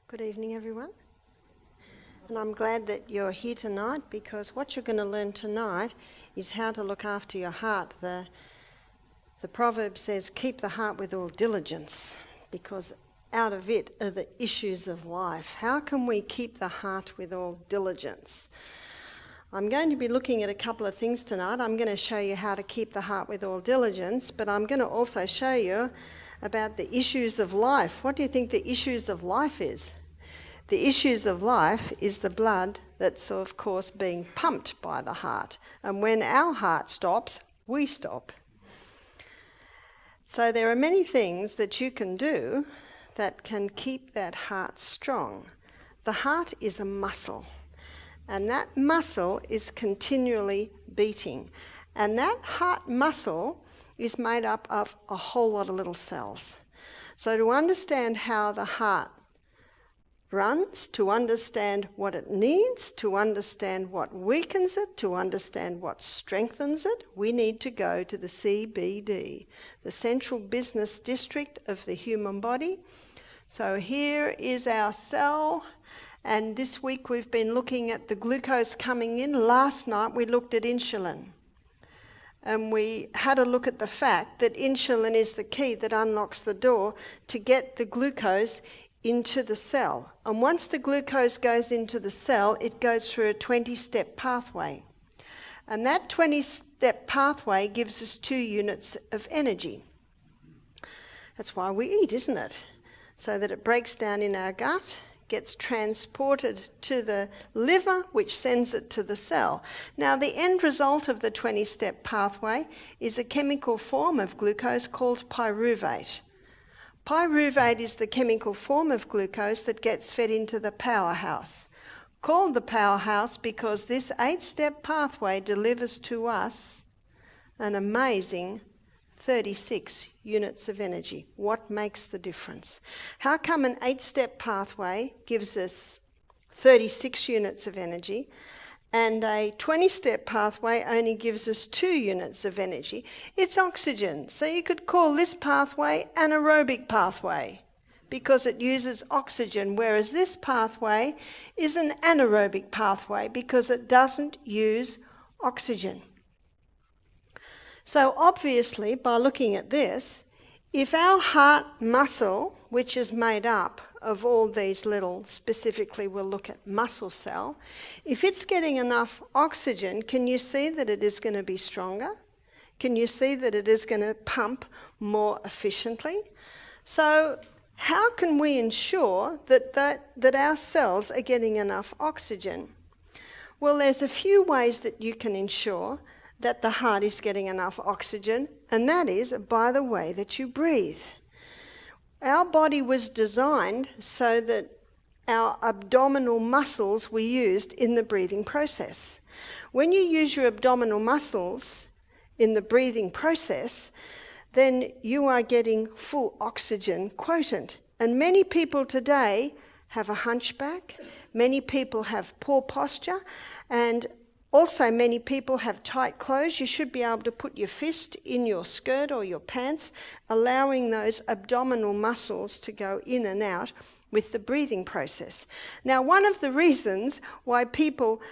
Good evening, everyone. And I'm glad that you're here tonight, because what you're going to learn tonight is how to look after your heart. The proverb says, keep the heart with all diligence, because out of it are the issues of life. How can we keep the heart with all diligence? I'm going to be looking at a couple of things tonight. I'm going to show you how to keep the heart with all diligence, but I'm going to also show you about the issues of life. What do you think the issues of life is? The issues of life is the blood that's, of course, being pumped by the heart. And when our heart stops, we stop. So there are many things that you can do that can keep that heart strong. The heart is a muscle, and that muscle is continually beating. And that heart muscle is made up of a whole lot of little cells. So to understand how the heart runs, to understand what it needs, to understand what weakens it, to understand what strengthens it, we need to go to the CBD, the Central Business District of the human body. So here is our cell, and this week we've been looking at the glucose coming in. Last night we looked at insulin. And we had a look at the fact that insulin is the key that unlocks the door to get the glucose into the cell. And once the glucose goes into the cell, it goes through a 20-step pathway. And that 20-step pathway gives us 2 units of energy. That's why we eat, isn't it? So that it breaks down in our gut, gets transported to the liver, which sends it to the cell. Now, the end result of the 20-step pathway is a chemical form of glucose called pyruvate. Pyruvate is the chemical form of glucose that gets fed into the powerhouse, called the powerhouse because this 8-step pathway delivers to us an amazing 36 units of energy. What makes the difference? How come an 8-step pathway gives us 36 units of energy and a 20-step pathway only gives us 2 units of energy? It's oxygen. So you could call this pathway anaerobic pathway because it uses oxygen, whereas this pathway is an anaerobic pathway because it doesn't use oxygen. So obviously, by looking at this, if our heart muscle, which is made up of all these little, specifically we'll look at muscle cell, if it's getting enough oxygen, can you see that it is going to be stronger? Can you see that it is going to pump more efficiently? So how can we ensure that our cells are getting enough oxygen? Well, there's a few ways that you can ensure that the heart is getting enough oxygen, and that is by the way that you breathe. Our body was designed so that our abdominal muscles were used in the breathing process. When you use your abdominal muscles in the breathing process, then you are getting full oxygen quotient. And many people today have a hunchback, many people have poor posture, and also, many people have tight clothes. You should be able to put your fist in your skirt or your pants, allowing those abdominal muscles to go in and out with the breathing process. Now, one of the reasons why people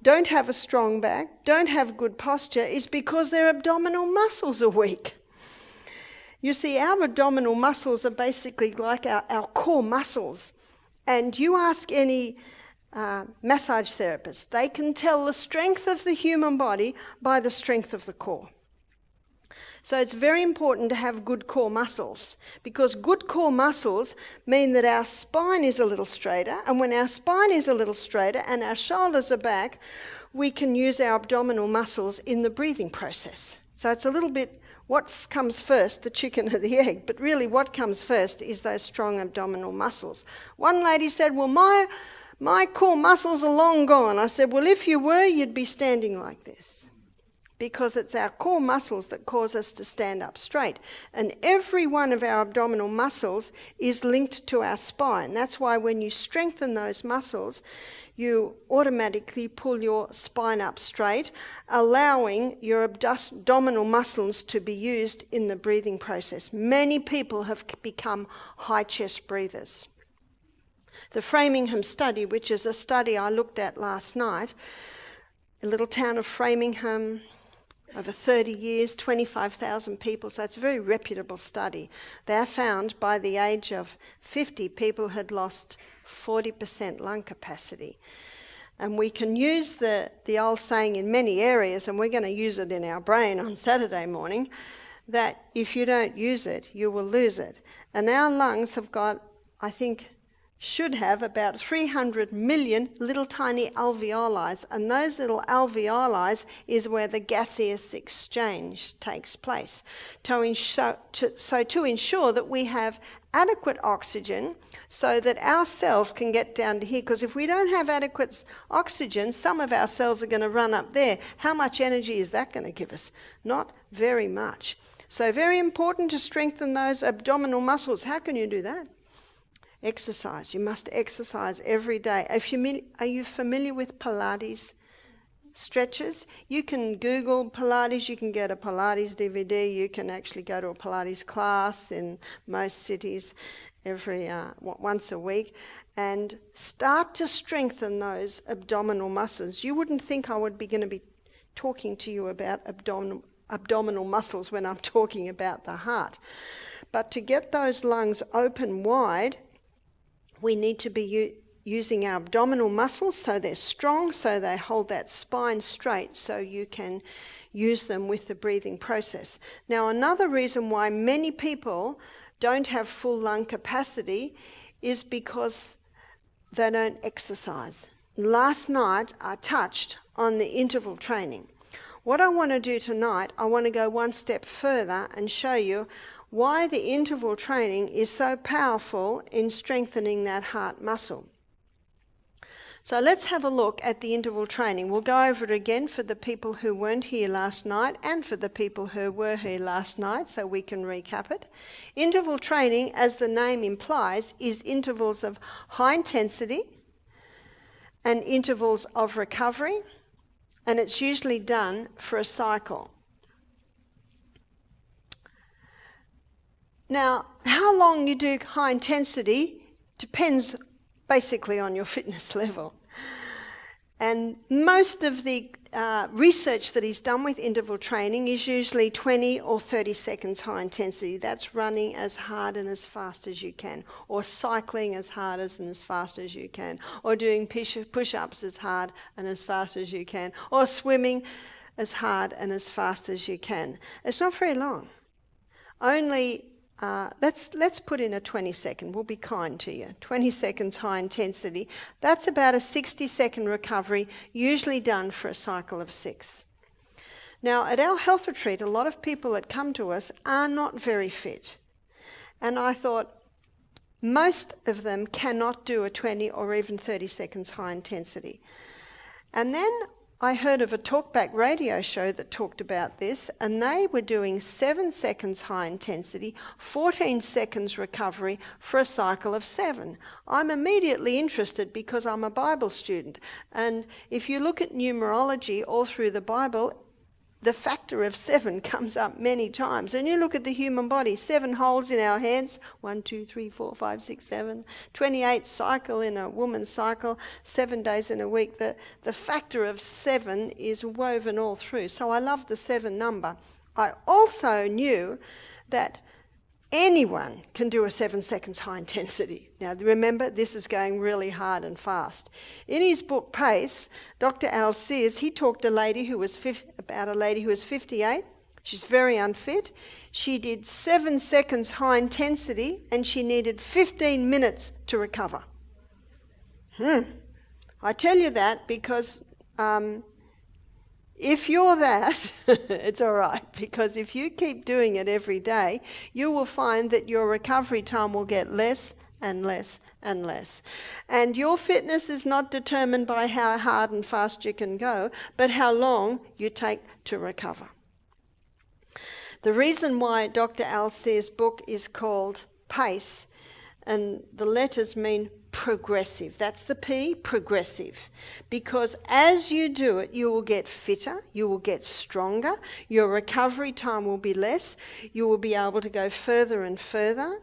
don't have a strong back, don't have good posture, is because their abdominal muscles are weak. You see, our abdominal muscles are basically like our core muscles. And you ask any massage therapists, they can tell the strength of the human body by the strength of the core. So it's very important to have good core muscles, because good core muscles mean that our spine is a little straighter, and when our spine is a little straighter and our shoulders are back, we can use our abdominal muscles in the breathing process. So it's a little bit what comes first, the chicken or the egg, but really what comes first is those strong abdominal muscles. One lady said, well, my core muscles are long gone. I said, well, if you were, you'd be standing like this, because it's our core muscles that cause us to stand up straight. And every one of our abdominal muscles is linked to our spine. That's why when you strengthen those muscles, you automatically pull your spine up straight, allowing your abdominal muscles to be used in the breathing process. Many people have become high chest breathers. The Framingham study, which is a study I looked at last night, a little town of Framingham, over 30 years, 25,000 people, so it's a very reputable study. They found by the age of 50, people had lost 40% lung capacity. And we can use the old saying in many areas, and we're going to use it in our brain on Saturday morning, that if you don't use it, you will lose it. And our lungs have got, I think, should have about 300 million little tiny alveoli, and those little alveoli is where the gaseous exchange takes place. To ensure that we have adequate oxygen so that our cells can get down to here, because if we don't have adequate oxygen, some of our cells are going to run up there. How much energy is that going to give us? Not very much. So very important to strengthen those abdominal muscles. How can you do that? Exercise. You must exercise every day. Are you familiar with Pilates stretches? You can Google Pilates, you can get a Pilates DVD, you can actually go to a Pilates class in most cities once a week and start to strengthen those abdominal muscles. You wouldn't think I would be going to be talking to you about abdominal muscles when I'm talking about the heart. But to get those lungs open wide, we need to be using our abdominal muscles so they're strong, so they hold that spine straight, so you can use them with the breathing process. Now, another reason why many people don't have full lung capacity is because they don't exercise. Last night, I touched on the interval training. What I want to do tonight, I want to go one step further and show you why the interval training is so powerful in strengthening that heart muscle. So let's have a look at the interval training. We'll go over it again for the people who weren't here last night and for the people who were here last night, so we can recap it. Interval training, as the name implies, is intervals of high intensity and intervals of recovery, and it's usually done for a cycle. Now, how long you do high intensity depends basically on your fitness level. And most of the research that is done with interval training is usually 20 or 30 seconds high intensity. That's running as hard and as fast as you can, or cycling as hard and as fast as you can, or doing push-ups as hard and as fast as you can, or swimming as hard and as fast as you can. It's not very long. Only let's put in a 20-second. We'll be kind to you. 20 seconds high intensity. That's about a 60-second recovery, usually done for a cycle of 6. Now, at our health retreat, a lot of people that come to us are not very fit. And I thought most of them cannot do a 20 or even 30 seconds high intensity. And then I heard of a talkback radio show that talked about this, and they were doing 7 seconds high intensity, 14 seconds recovery for a cycle of 7. I'm immediately interested because I'm a Bible student. And if you look at numerology all through the Bible, the factor of 7 comes up many times. And you look at the human body, 7 holes in our hands, 1, 2, 3, 4, 5, 6, 7, 28 cycle in a woman's cycle, 7 days in a week. The factor of 7 is woven all through. So I love the 7 number. I also knew that anyone can do a 7 seconds high intensity. Now remember, this is going really hard and fast. In his book Pace, Dr. Al Sears, he talked about a lady who was 58. She's very unfit. She did 7 seconds high intensity and she needed 15 minutes to recover. I tell you that because if you're that, it's all right, because if you keep doing it every day, you will find that your recovery time will get less and less and less. And your fitness is not determined by how hard and fast you can go, but how long you take to recover. The reason why Dr. Al Sears' book is called Pace, and the letters mean progressive. That's the P, progressive. Because as you do it, you will get fitter, you will get stronger, your recovery time will be less, you will be able to go further and further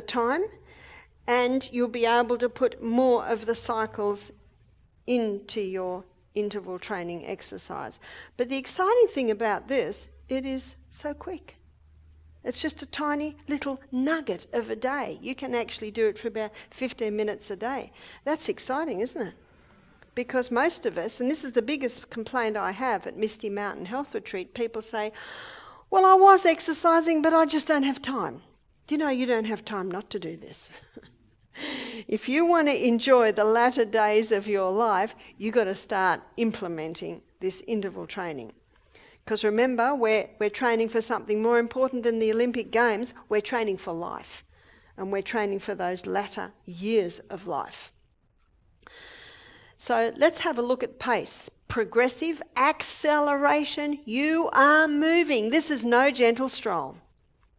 time, and you'll be able to put more of the cycles into your interval training exercise. But the exciting thing about this, it is so quick. It's just a tiny little nugget of a day. You can actually do it for about 15 minutes a day. That's exciting, isn't it? Because most of us, and this is the biggest complaint I have at Misty Mountain Health Retreat, people say, well, I was exercising, but I just don't have time. Do you know you don't have time not to do this? If you want to enjoy the latter days of your life, you've got to start implementing this interval training. Because remember, we're training for something more important than the Olympic Games. We're training for life. And we're training for those latter years of life. So let's have a look at pace. Progressive acceleration. You are moving. This is no gentle stroll.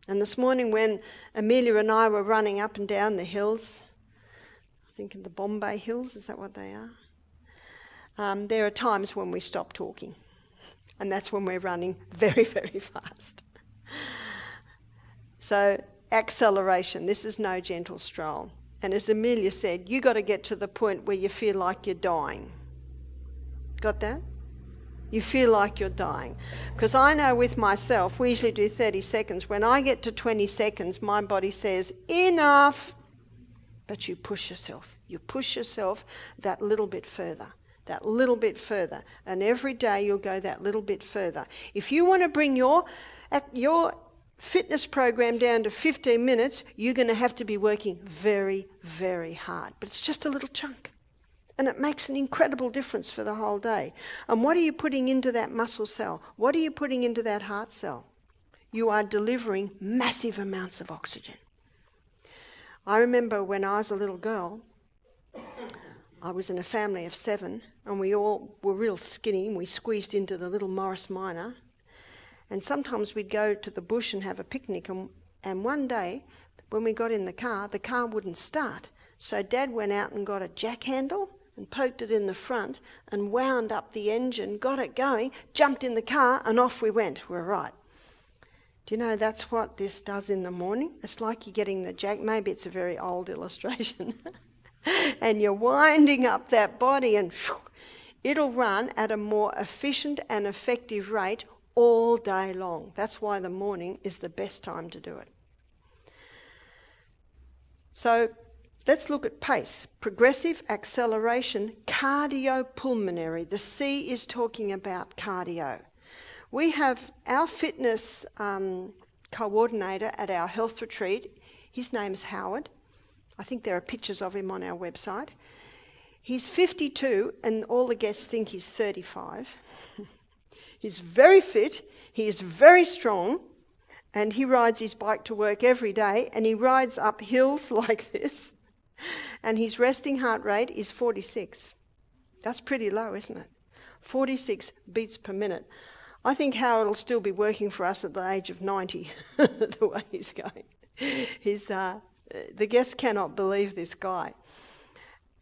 And this morning when Amelia and I were running up and down the hills, I think in the Bombay Hills, is that what they are? There are times when we stop talking. And that's when we're running very, very fast. So acceleration, this is no gentle stroll. And as Amelia said, you got to get to the point where you feel like you're dying. Got that? You feel like you're dying. Because I know with myself, we usually do 30 seconds. When I get to 20 seconds, my body says, enough. But you push yourself. You push yourself that little bit further. That little bit further. And every day you'll go that little bit further. If you want to bring your fitness program down to 15 minutes, you're going to have to be working very, very hard. But it's just a little chunk. And it makes an incredible difference for the whole day. And what are you putting into that muscle cell? What are you putting into that heart cell? You are delivering massive amounts of oxygen. I remember when I was a little girl, I was in a family of 7, and we all were real skinny, and we squeezed into the little Morris Minor. And sometimes we'd go to the bush and have a picnic, and one day, when we got in the car wouldn't start. So Dad went out and got a jack handle and poked it in the front and wound up the engine, got it going, jumped in the car, and off we went. We're right. Do you know that's what this does in the morning? It's like you're getting the jack, maybe it's a very old illustration, and you're winding up that body and it'll run at a more efficient and effective rate all day long. That's why the morning is the best time to do it. So let's look at pace. Progressive acceleration, cardiopulmonary. The C is talking about cardio. We have our fitness coordinator at our health retreat. His name's Howard. I think there are pictures of him on our website. He's 52 and all the guests think he's 35. He's very fit, he is very strong, and he rides his bike to work every day, and he rides up hills like this, and his resting heart rate is 46. That's pretty low, isn't it? 46 beats per minute. I think Howard will still be working for us at the age of 90, the way he's going. The guests cannot believe this guy.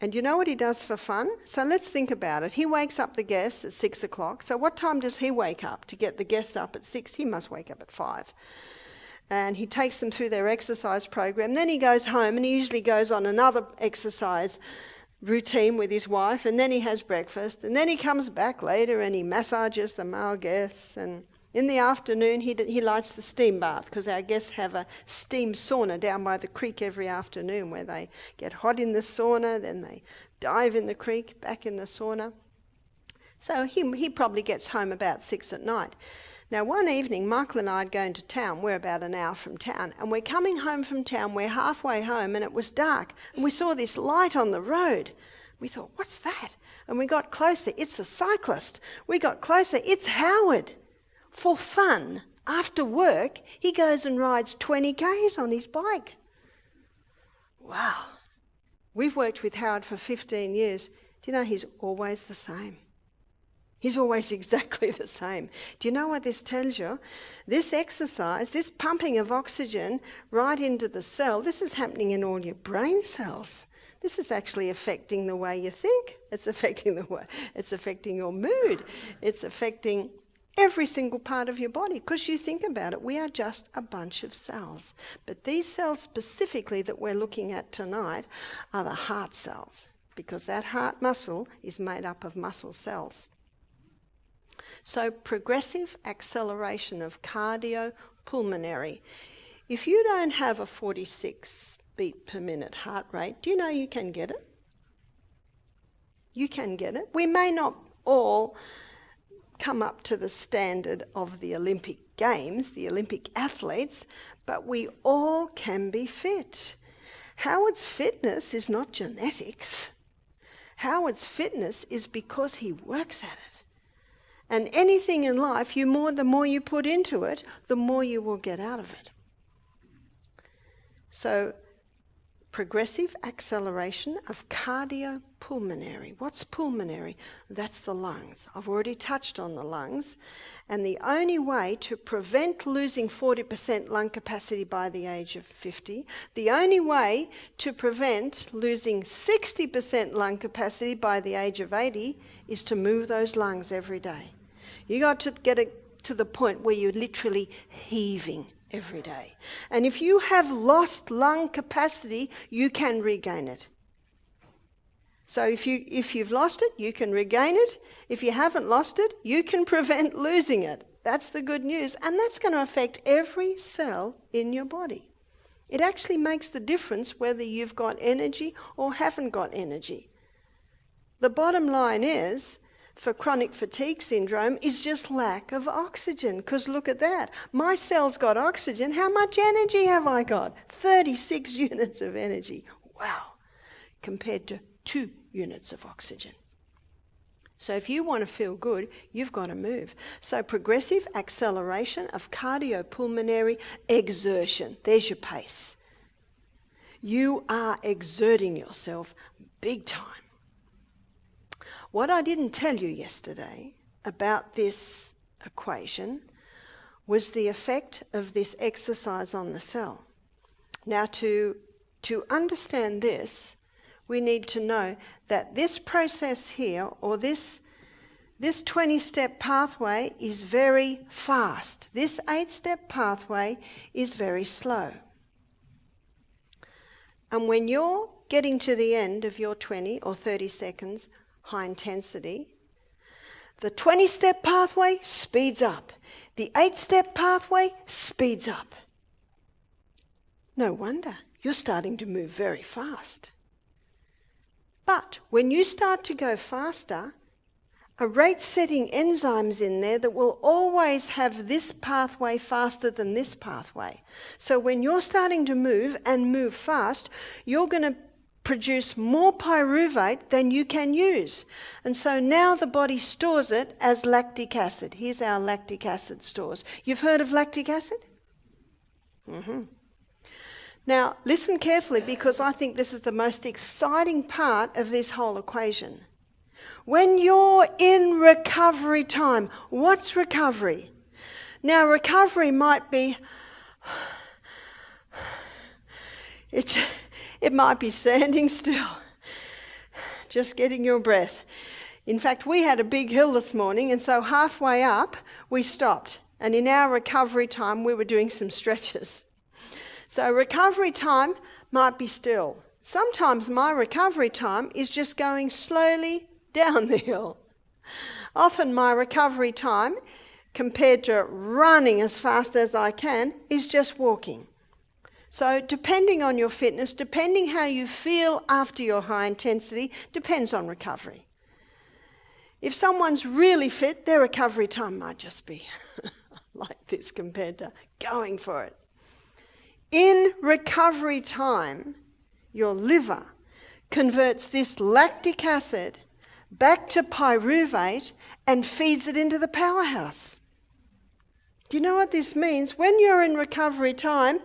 And you know what he does for fun? So let's think about it. He wakes up the guests at 6 o'clock. So what time does he wake up to get the guests up at 6? He must wake up at 5. And he takes them through their exercise program. Then he goes home and he usually goes on another exercise routine with his wife. And then he has breakfast. And then he comes back later and he massages the male guests. And in the afternoon, he lights the steam bath because our guests have a steam sauna down by the creek every afternoon where they get hot in the sauna, then they dive in the creek, back in the sauna. So he probably gets home about 6 at night. Now, one evening, Michael and I are going to town. We're about an hour from town. And we're coming home from town. We're halfway home and it was dark. And we saw this light on the road. We thought, what's that? And we got closer. It's a cyclist. We got closer. It's Howard. For fun, after work, he goes and rides 20 Ks on his bike. Wow. We've worked with Howard for 15 years. Do you know he's always the same? He's always exactly the same. Do you know what this tells you? This exercise, this pumping of oxygen right into the cell, this is happening in all your brain cells. This is actually affecting the way you think. It's affecting your mood. It's affecting every single part of your body, because you think about it, we are just a bunch of cells. But these cells specifically that we're looking at tonight are the heart cells, because that heart muscle is made up of muscle cells. So progressive acceleration of cardiopulmonary. If you don't have a 46 beat per minute heart rate, do you know you can get it? You can get it. We may not all come up to the standard of the Olympic Games, the Olympic athletes, but we all can be fit. Howard's fitness is not genetics. Howard's fitness is because he works at it. And anything in life, the more you put into it, the more you will get out of it. So, progressive acceleration of cardiopulmonary. What's pulmonary? That's the lungs. I've already touched on the lungs. And the only way to prevent losing 40% lung capacity by the age of 50, the only way to prevent losing 60% lung capacity by the age of 80 is to move those lungs every day. You got to get it to the point where you're literally heaving every day. And if you have lost lung capacity, you can regain it. So if you've lost it, you can regain it. If you haven't lost it, you can prevent losing it. That's the good news. And that's going to affect every cell in your body. It actually makes the difference whether you've got energy or haven't got energy. The bottom line is, for chronic fatigue syndrome, is just lack of oxygen. Because look at that. My cell's got oxygen. How much energy have I got? 36 units of energy. Wow. Compared to 2 units of oxygen. So if you want to feel good, you've got to move. So progressive acceleration of cardiopulmonary exertion. There's your pace. You are exerting yourself big time. What I didn't tell you yesterday about this equation was the effect of this exercise on the cell. Now, to understand this, we need to know that this process here, or this 20-step pathway, is very fast. This 8-step pathway is very slow. And when you're getting to the end of your 20 or 30 seconds, high intensity, the 20-step pathway speeds up. The 8-step pathway speeds up. No wonder, you're starting to move very fast. But when you start to go faster, a rate-setting enzyme's in there that will always have this pathway faster than this pathway. So when you're starting to move and move fast, you're going to produce more pyruvate than you can use. And so now the body stores it as lactic acid. Here's our lactic acid stores. You've heard of lactic acid? Now, listen carefully, because I think this is the most exciting part of this whole equation. When you're in recovery time, what's recovery? Now, recovery might be... It might be standing still, just getting your breath. In fact, we had a big hill this morning, and so halfway up, we stopped. And in our recovery time, we were doing some stretches. So recovery time might be still. Sometimes my recovery time is just going slowly down the hill. Often my recovery time, compared to running as fast as I can, is just walking. So depending on your fitness, depending how you feel after your high intensity, depends on recovery. If someone's really fit, their recovery time might just be like this compared to going for it. In recovery time, your liver converts this lactic acid back to pyruvate and feeds it into the powerhouse. Do you know what this means? When you're in recovery time,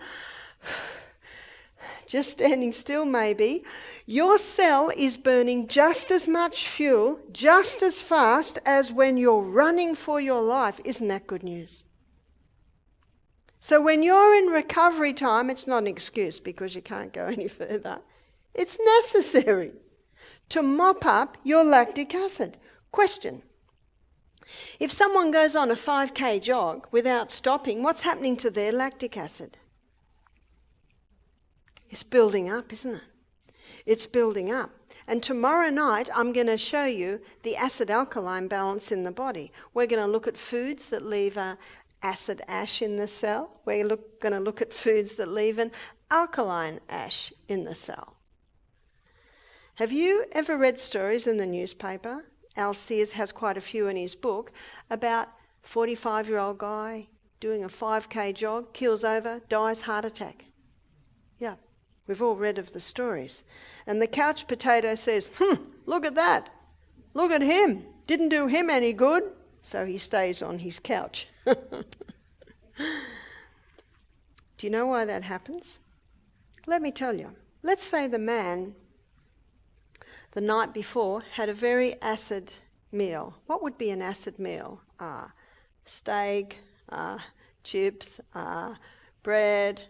just standing still maybe, your cell is burning just as much fuel, just as fast as when you're running for your life. Isn't that good news? So when you're in recovery time, it's not an excuse because you can't go any further. It's necessary to mop up your lactic acid. Question: If someone goes on a 5K jog without stopping, what's happening to their lactic acid? It's building up, isn't it? It's building up. And tomorrow night, I'm going to show you the acid-alkaline balance in the body. We're going to look at foods that leave an acid ash in the cell. We're going to look at foods that leave an alkaline ash in the cell. Have you ever read stories in the newspaper? Al Sears has quite a few in his book about 45-year-old guy doing a 5K jog, keels over, dies, heart attack. Yeah, we've all read of the stories. And the couch potato says, look at that. Look at him. Didn't do him any good. So he stays on his couch. Do you know why that happens? Let me tell you. Let's say the man the night before had a very acid meal. What would be an acid meal? Steak, chips, bread,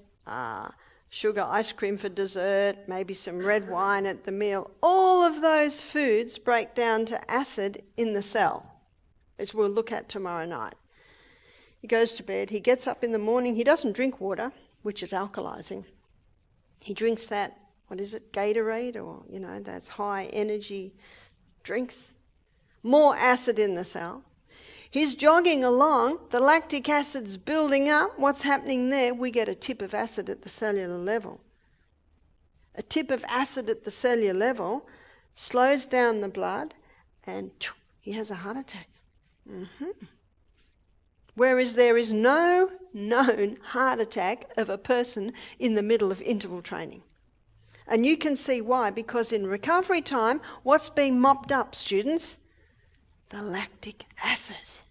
sugar ice cream for dessert, maybe some red wine at the meal. All of those foods break down to acid in the cell, which we'll look at tomorrow night. He goes to bed, he gets up in the morning, he doesn't drink water, which is alkalizing. He drinks that, Gatorade, or, those high energy drinks. More acid in the cell. He's jogging along, the lactic acid's building up. What's happening there? We get a tip of acid at the cellular level. A tip of acid at the cellular level slows down the blood, and he has a heart attack. Whereas there is no known heart attack of a person in the middle of interval training. And you can see why, because in recovery time, what's being mopped up, students? The lactic acid.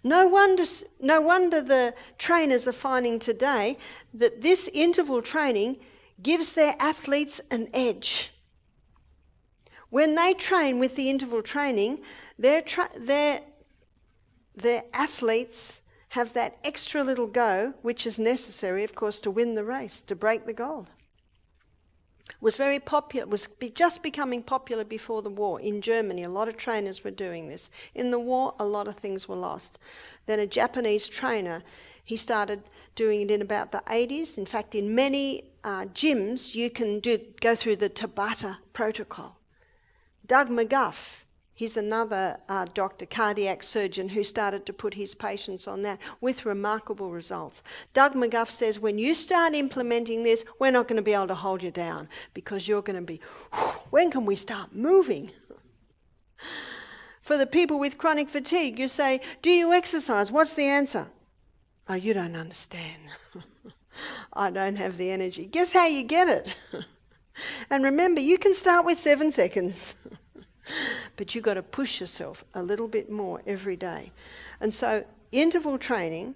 No wonder the trainers are finding today that this interval training gives their athletes an edge. When they train with the interval training, their athletes have that extra little go, which is necessary, of course, to win the race, to break the gold. Was very popular, was just becoming popular before the war. In Germany, a lot of trainers were doing this. In the war, a lot of things were lost. Then a Japanese trainer, he started doing it in about the 80s. In fact, in many gyms, you can go through the Tabata protocol. Doug McGuff, he's another doctor, cardiac surgeon, who started to put his patients on that with remarkable results. Doug McGuff says, when you start implementing this, we're not going to be able to hold you down, because you're going to be, when can we start moving? For the people with chronic fatigue, you say, do you exercise? What's the answer? Oh, you don't understand. I don't have the energy. Guess how you get it? And remember, you can start with 7 seconds. But you've got to push yourself a little bit more every day. And so interval training,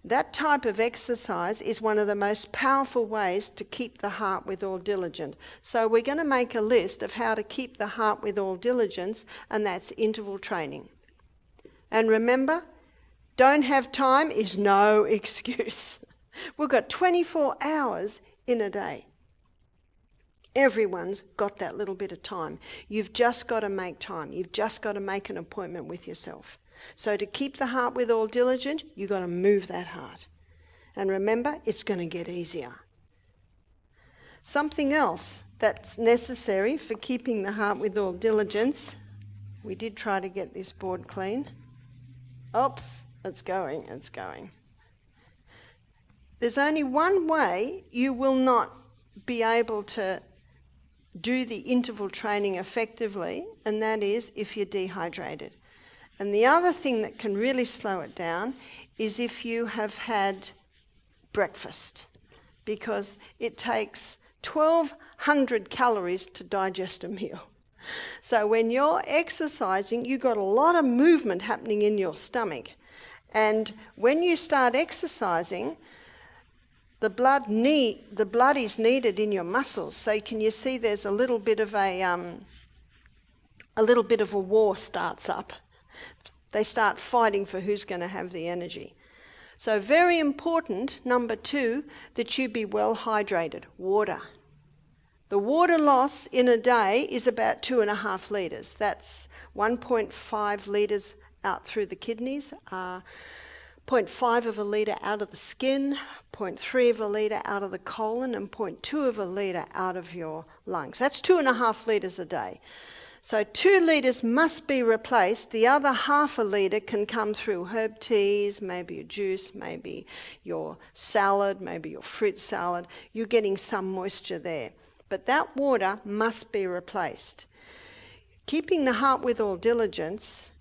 that type of exercise, is one of the most powerful ways to keep the heart with all diligence. So we're going to make a list of how to keep the heart with all diligence, and that's interval training. And remember, don't have time is no excuse. We've got 24 hours in a day. Everyone's got that little bit of time. You've just got to make time. You've just got to make an appointment with yourself. So to keep the heart with all diligence, you've got to move that heart. And remember, it's going to get easier. Something else that's necessary for keeping the heart with all diligence, we did try to get this board clean. Oops, it's going. There's only one way you will not be able to do the interval training effectively, and that is if you're dehydrated. And the other thing that can really slow it down is if you have had breakfast, because it takes 1,200 calories to digest a meal. So when you're exercising, you've got a lot of movement happening in your stomach. And when you start exercising, the blood is needed in your muscles. So can you see there's a little bit of a war starts up. They start fighting for who's going to have the energy. So very important, number 2, that you be well hydrated. Water. The water loss in a day is about 2.5 litres. That's 1.5 litres out through the kidneys, 0.5 of a litre out of the skin, 0.3 of a litre out of the colon, and 0.2 of a litre out of your lungs. That's 2.5 litres a day. So 2 litres must be replaced. The other half a litre can come through herb teas, maybe your juice, maybe your salad, maybe your fruit salad. You're getting some moisture there. But that water must be replaced. Keeping the heart with all diligence,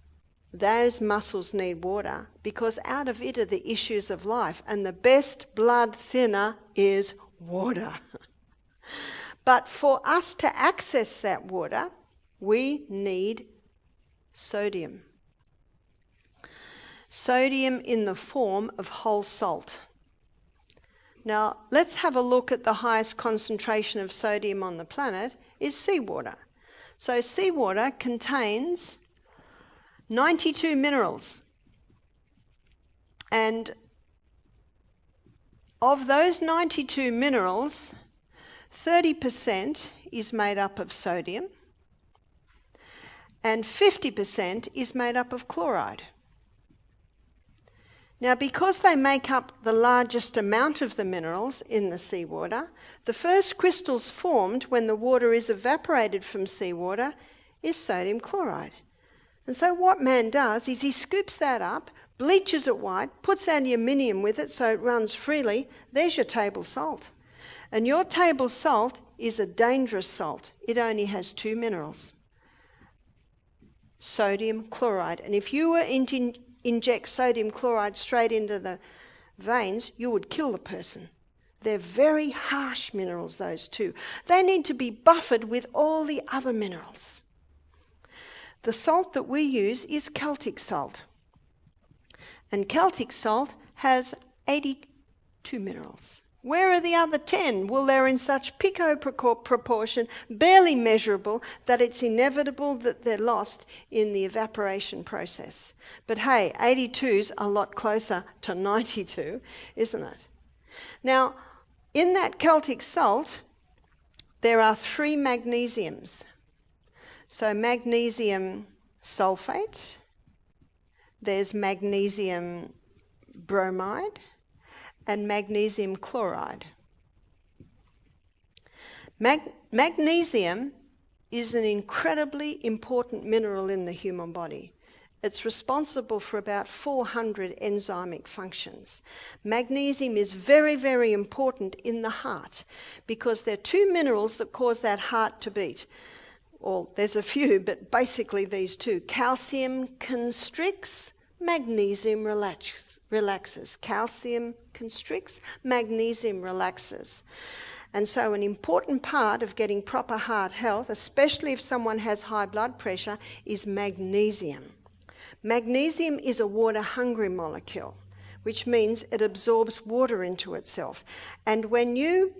those muscles need water because out of it are the issues of life. And the best blood thinner is water. But for us to access that water, we need sodium. Sodium in the form of whole salt. Now, let's have a look at the highest concentration of sodium on the planet is seawater. So seawater contains 92 minerals. And of those 92 minerals, 30% is made up of sodium, and 50% is made up of chloride. Now, because they make up the largest amount of the minerals in the seawater, the first crystals formed when the water is evaporated from seawater is sodium chloride. And so what man does is he scoops that up, bleaches it white, puts aluminium with it so it runs freely. There's your table salt. And your table salt is a dangerous salt. It only has 2 minerals. Sodium chloride. And if you were to inject sodium chloride straight into the veins, you would kill the person. They're very harsh minerals, those two. They need to be buffered with all the other minerals. The salt that we use is Celtic salt. And Celtic salt has 82 minerals. Where are the other 10? Well, they're in such proportion, barely measurable, that it's inevitable that they're lost in the evaporation process. But hey, 82's a lot closer to 92, isn't it? Now, in that Celtic salt, there are 3 magnesiums. So magnesium sulfate, there's magnesium bromide, and magnesium chloride. Magnesium is an incredibly important mineral in the human body. It's responsible for about 400 enzymic functions. Magnesium is very, very important in the heart because there are 2 minerals that cause that heart to beat. Well, there's a few, but basically these 2. Calcium constricts, magnesium relaxes. Calcium constricts, magnesium relaxes. And so an important part of getting proper heart health, especially if someone has high blood pressure, is magnesium. Magnesium is a water-hungry molecule, which means it absorbs water into itself. And when you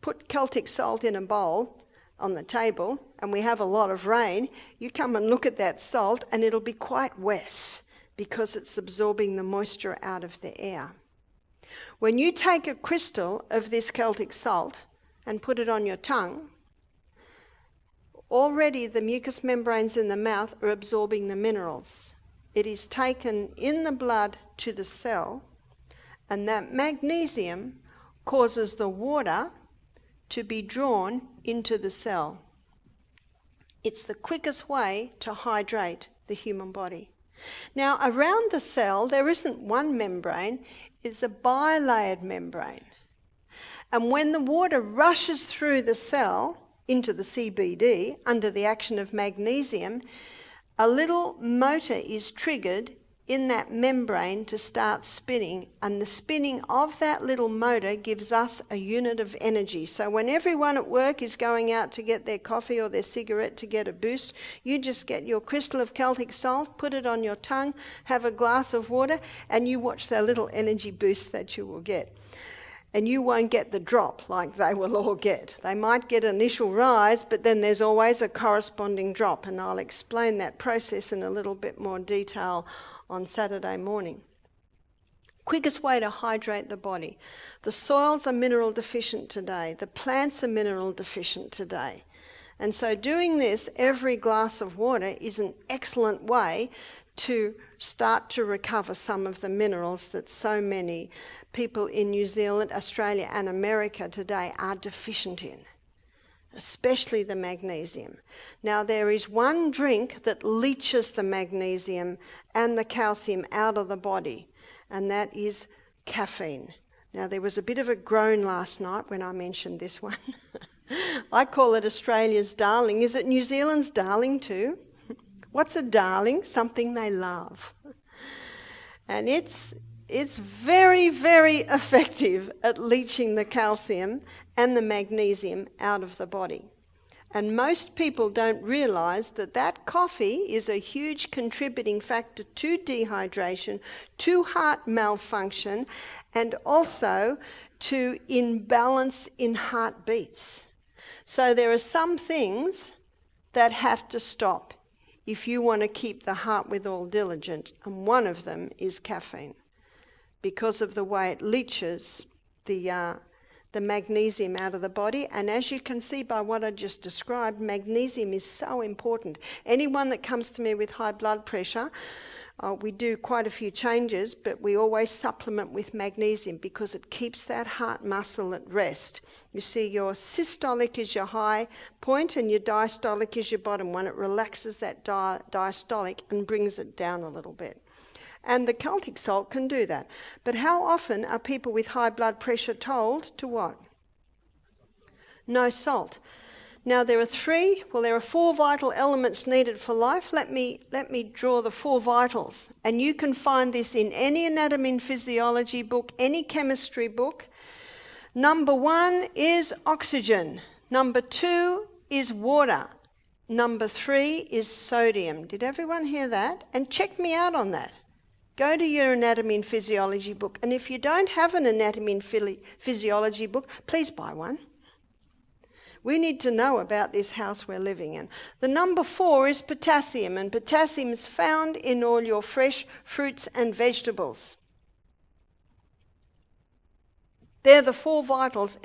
put Celtic salt in a bowl on the table, and we have a lot of rain, you come and look at that salt and it'll be quite wet, because it's absorbing the moisture out of the air. When you take a crystal of this Celtic salt and put it on your tongue, already the mucous membranes in the mouth are absorbing the minerals. It is taken in the blood to the cell, and that magnesium causes the water to be drawn into the cell. It's the quickest way to hydrate the human body. Now, around the cell, there isn't one membrane, it's a bilayered membrane. And when the water rushes through the cell into the CBD under the action of magnesium, a little motor is triggered in that membrane to start spinning, and the spinning of that little motor gives us a unit of energy. So when everyone at work is going out to get their coffee or their cigarette to get a boost, you just get your crystal of Celtic salt, put it on your tongue, have a glass of water, and you watch that little energy boost that you will get. And you won't get the drop like they will all get. They might get an initial rise, but then there's always a corresponding drop, and I'll explain that process in a little bit more detail on Saturday morning. Quickest way to hydrate the body. The soils are mineral deficient today. The plants are mineral deficient today. And so doing this every glass of water is an excellent way to start to recover some of the minerals that so many people in New Zealand, Australia and America today are deficient in, especially the magnesium. Now, there is one drink that leaches the magnesium and the calcium out of the body, and that is caffeine. Now, there was a bit of a groan last night when I mentioned this one. I call it Australia's darling. Is it New Zealand's darling too? What's a darling? Something they love. And it's very, very effective at leaching the calcium and the magnesium out of the body. And most people don't realise that coffee is a huge contributing factor to dehydration, to heart malfunction, and also to imbalance in heartbeats. So there are some things that have to stop if you want to keep the heart withal diligent, and one of them is caffeine, because of the way it leaches the magnesium out of the body. And as you can see by what I just described, magnesium is so important. Anyone that comes to me with high blood pressure, we do quite a few changes, but we always supplement with magnesium because it keeps that heart muscle at rest. You see, your systolic is your high point and your diastolic is your bottom one. It relaxes that diastolic and brings it down a little bit. And the Celtic salt can do that. But how often are people with high blood pressure told to what? No salt. Now there are four vital elements needed for life. Let me draw the four vitals. And you can find this in any anatomy and physiology book, any chemistry book. Number 1 is oxygen. Number 2 is water. Number 3 is sodium. Did everyone hear that? And check me out on that. Go to your anatomy and physiology book. And if you don't have an anatomy and physiology book, please buy one. We need to know about this house we're living in. The number 4 is potassium, and potassium is found in all your fresh fruits and vegetables. They're the 4 vitals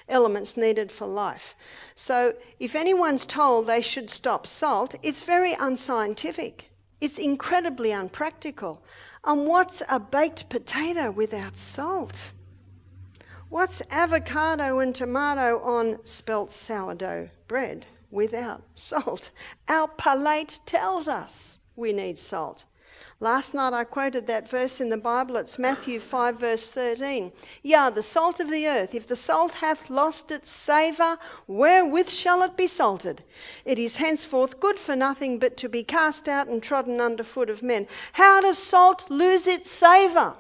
elements needed for life. So if anyone's told they should stop salt, it's very unscientific. It's incredibly unpractical. And what's a baked potato without salt? What's avocado and tomato on spelt sourdough bread without salt? Our palate tells us we need salt. Last night I quoted that verse in the Bible. It's Matthew 5 verse 13. "Yea, the salt of the earth, if the salt hath lost its savour, wherewith shall it be salted? It is henceforth good for nothing but to be cast out and trodden under foot of men." How does salt lose its savour?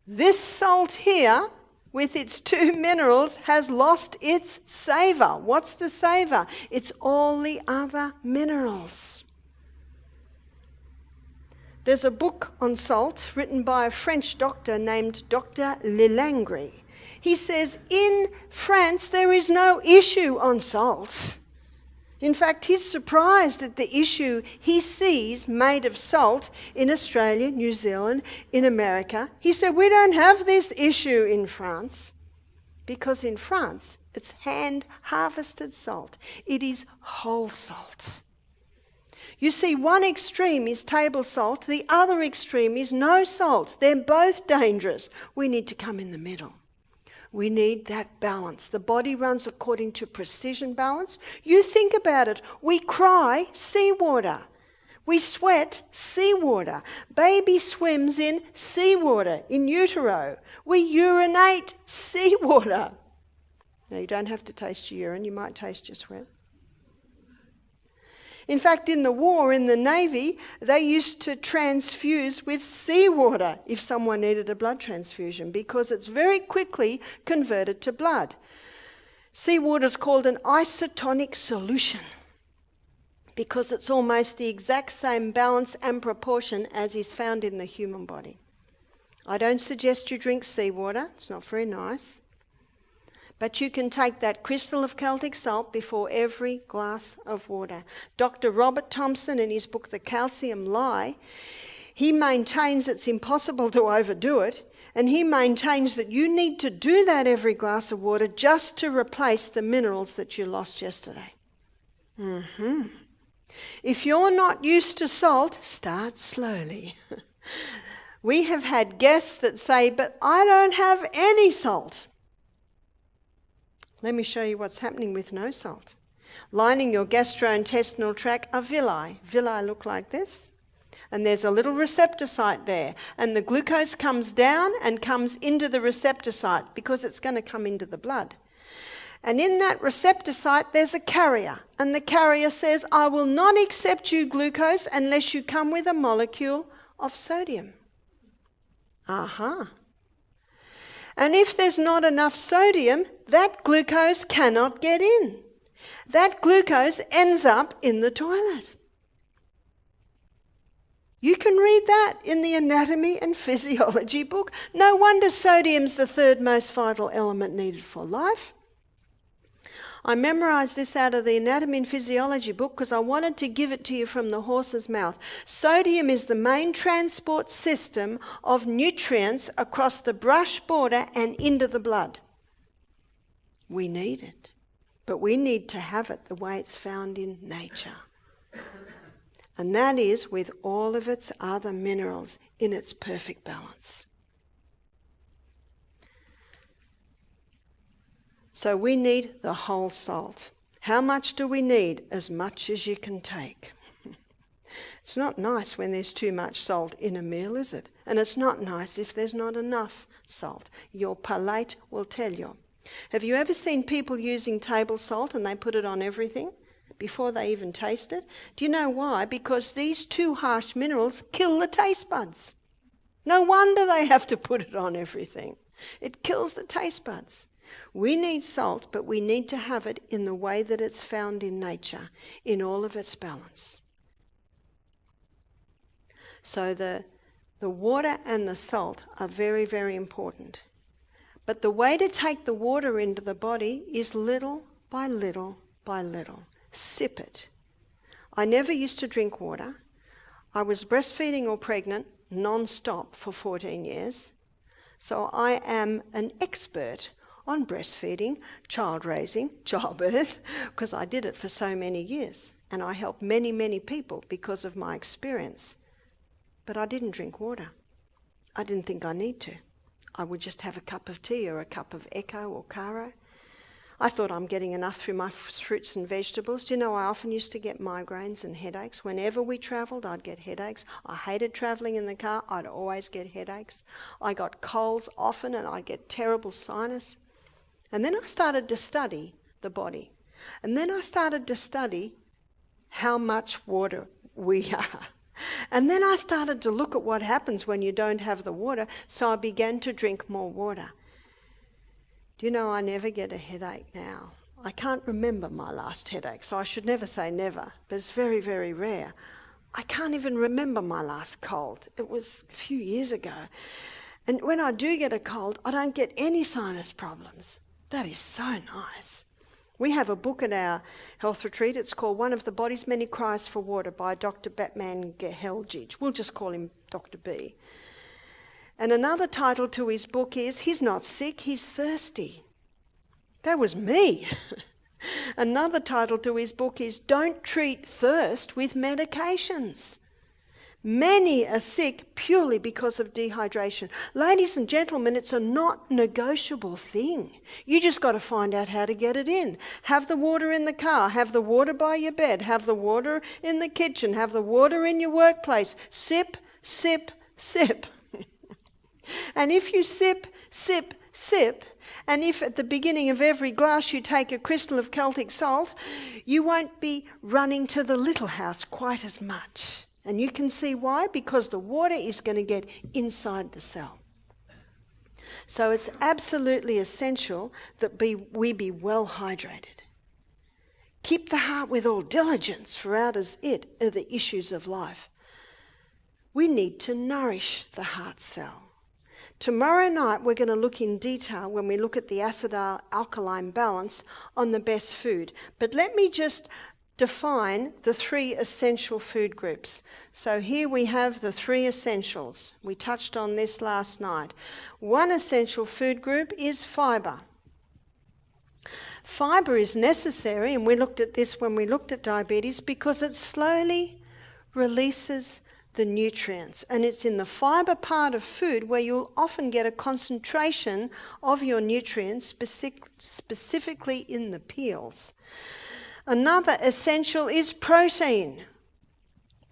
This salt here, with its 2 minerals, has lost its savour. What's the savour? It's all the other minerals. There's a book on salt written by a French doctor named Dr. Lelangre. He says in France there is no issue on salt. In fact, he's surprised at the issue he sees made of salt in Australia, New Zealand, in America. He said, we don't have this issue in France, because in France it's hand-harvested salt. It is whole salt. You see, one extreme is table salt, the other extreme is no salt. They're both dangerous. We need to come in the middle. We need that balance. The body runs according to precision balance. You think about it. We cry, seawater. We sweat, seawater. Baby swims in seawater, in utero. We urinate, seawater. Now, you don't have to taste your urine. You might taste your sweat. In fact, in the war, in the Navy, they used to transfuse with seawater if someone needed a blood transfusion, because it's very quickly converted to blood. Seawater is called an isotonic solution because it's almost the exact same balance and proportion as is found in the human body. I don't suggest you drink seawater. It's not very nice. But you can take that crystal of Celtic salt before every glass of water. Dr. Robert Thompson, in his book, The Calcium Lie, he maintains it's impossible to overdo it, and he maintains that you need to do that every glass of water just to replace the minerals that you lost yesterday. If you're not used to salt, start slowly. We have had guests that say, but I don't have any salt. Let me show you what's happening with no salt. Lining your gastrointestinal tract are villi. Villi look like this. And there's a little receptor site there. And the glucose comes down and comes into the receptor site because it's going to come into the blood. And in that receptor site, there's a carrier. And the carrier says, I will not accept you glucose unless you come with a molecule of sodium. Aha. And if there's not enough sodium, that glucose cannot get in. That glucose ends up in the toilet. You can read that in the anatomy and physiology book. No wonder sodium's the third most vital element needed for life. I memorised this out of the anatomy and physiology book because I wanted to give it to you from the horse's mouth. Sodium is the main transport system of nutrients across the brush border and into the blood. We need it, but we need to have it the way it's found in nature. And that is with all of its other minerals in its perfect balance. So we need the whole salt. How much do we need? As much as you can take. It's not nice when there's too much salt in a meal, is it? And it's not nice if there's not enough salt. Your palate will tell you. Have you ever seen people using table salt and they put it on everything before they even taste it? Do you know why? Because these two harsh minerals kill the taste buds. No wonder they have to put it on everything. It kills the taste buds. We need salt, but we need to have it in the way that it's found in nature, in all of its balance. So the water and the salt are very, very important. But the way to take the water into the body is little by little by little. Sip it. I never used to drink water. I was breastfeeding or pregnant non-stop for 14 years. So I am an expert on breastfeeding, child raising, childbirth, because I did it for so many years. And I helped many, many people because of my experience. But I didn't drink water. I didn't think I need to. I would just have a cup of tea or a cup of Echo or Caro. I thought I'm getting enough through my fruits and vegetables. Do you know, I often used to get migraines and headaches. Whenever we travelled, I'd get headaches. I hated travelling in the car. I'd always get headaches. I got colds often and I'd get terrible sinus. And then I started to study the body. And then I started to study how much water we are. And then I started to look at what happens when you don't have the water, so I began to drink more water. Do you know, I never get a headache now. I can't remember my last headache, so I should never say never, but it's very, very rare. I can't even remember my last cold. It was a few years ago. And when I do get a cold, I don't get any sinus problems. That is so nice. We have a book at our health retreat. It's called One of the Body's Many Cries for Water by Dr. Batman Geheljic. We'll just call him Dr. B. And another title to his book is He's Not Sick, He's Thirsty. That was me. Another title to his book is Don't Treat Thirst with Medications. Many are sick purely because of dehydration. Ladies and gentlemen, it's a not negotiable thing. You just got to find out how to get it in. Have the water in the car, have the water by your bed, have the water in the kitchen, have the water in your workplace. Sip, sip, sip. And if you sip, sip, sip, and if at the beginning of every glass you take a crystal of Celtic salt, you won't be running to the little house quite as much. And you can see why, because the water is going to get inside the cell. So it's absolutely essential that we be well hydrated. Keep the heart with all diligence, for out as it are the issues of life. We need to nourish the heart cell. Tomorrow night we're going to look in detail when we look at the acid-alkaline balance on the best food. But let me just define the three essential food groups. So here we have the three essentials. We touched on this last night. One essential food group is fibre. Fibre is necessary, and we looked at this when we looked at diabetes, because it slowly releases the nutrients, and it's in the fibre part of food where you'll often get a concentration of your nutrients, specifically in the peels. Another essential is protein.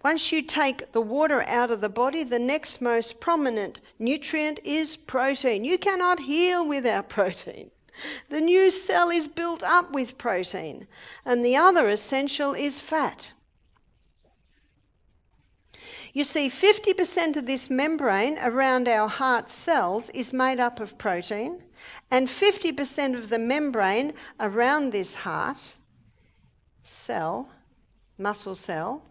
Once you take the water out of the body, the next most prominent nutrient is protein. You cannot heal without protein. The new cell is built up with protein. And the other essential is fat. You see, 50% of this membrane around our heart cells is made up of protein, and 50% of the membrane around this heart cell, muscle cell,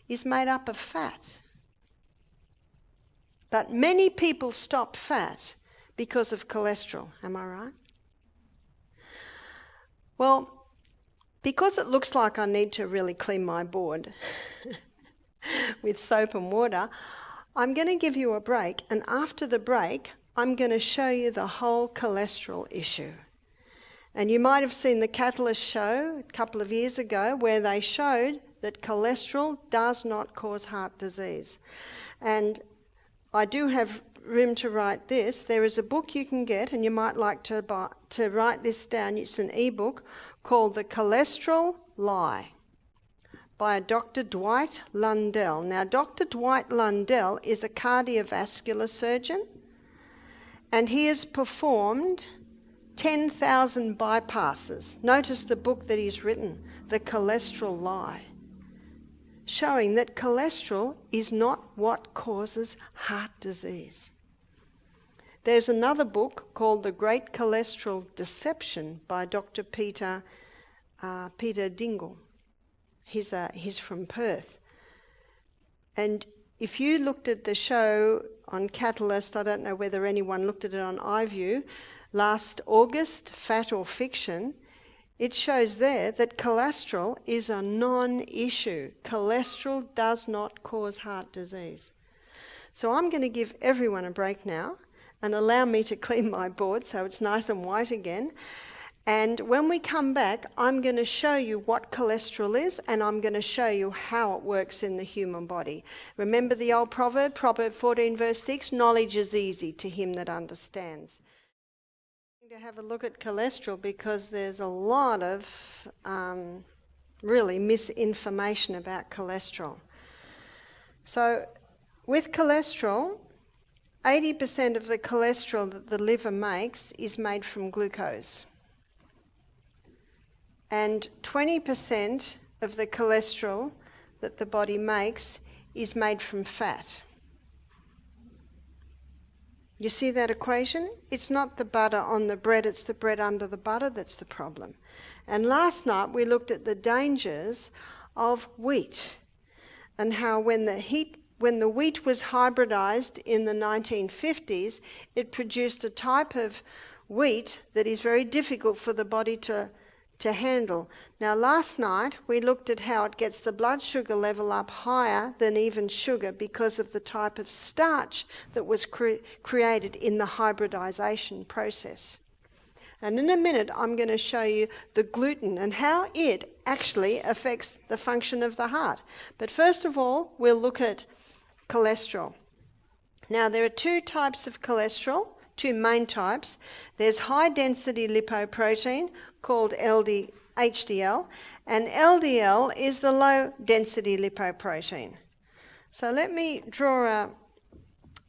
is made up of fat. But many people stop fat because of cholesterol, am I right? Well, because it looks like I need to really clean my board with soap and water, I'm going to give you a break, and after the break, I'm going to show you the whole cholesterol issue. And you might have seen the Catalyst show a couple of years ago where they showed that cholesterol does not cause heart disease. And I do have room to write this. There is a book you can get, and you might like to write this down. It's an ebook called The Cholesterol Lie by Dr. Dwight Lundell. Now, Dr. Dwight Lundell is a cardiovascular surgeon, and he has performed 10,000 bypasses. Notice the book that he's written, The Cholesterol Lie, showing that cholesterol is not what causes heart disease. There's another book called The Great Cholesterol Deception by Dr. Peter Dingle. He's from Perth. And if you looked at the show on Catalyst, I don't know whether anyone looked at it on iView, last August, Fat or Fiction, it shows there that cholesterol is a non-issue. Cholesterol does not cause heart disease. So I'm going to give everyone a break now and allow me to clean my board so it's nice and white again. And when we come back, I'm going to show you what cholesterol is, and I'm going to show you how it works in the human body. Remember the old proverb, Proverb 14 verse 6, knowledge is easy to him that understands. To have a look at cholesterol because there's a lot of really misinformation about cholesterol. So with cholesterol, 80% of the cholesterol that the liver makes is made from glucose. And 20% of the cholesterol that the body makes is made from fat. You see that equation? It's not the butter on the bread, it's the bread under the butter that's the problem. And last night we looked at the dangers of wheat and how when the wheat was hybridized in the 1950s, it produced a type of wheat that is very difficult for the body to handle. Now last night we looked at how it gets the blood sugar level up higher than even sugar because of the type of starch that was created in the hybridization process. And in a minute I'm going to show you the gluten and how it actually affects the function of the heart. But first of all, we'll look at cholesterol. Now there are two types of cholesterol, two main types. There's high density lipoprotein called HDL, and LDL is the low density lipoprotein. So let me draw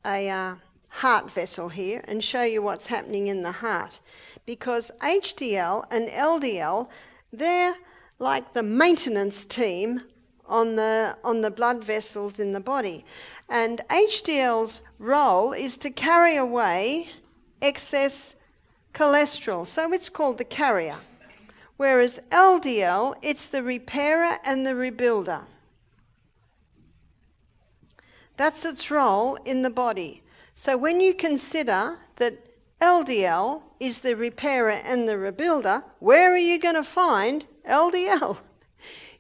a heart vessel here and show you what's happening in the heart, because HDL and LDL, they're like the maintenance team on the blood vessels in the body. And HDL's role is to carry away excess cholesterol, so it's called the carrier. Whereas LDL, it's the repairer and the rebuilder. That's its role in the body. So when you consider that LDL is the repairer and the rebuilder, where are you going to find LDL?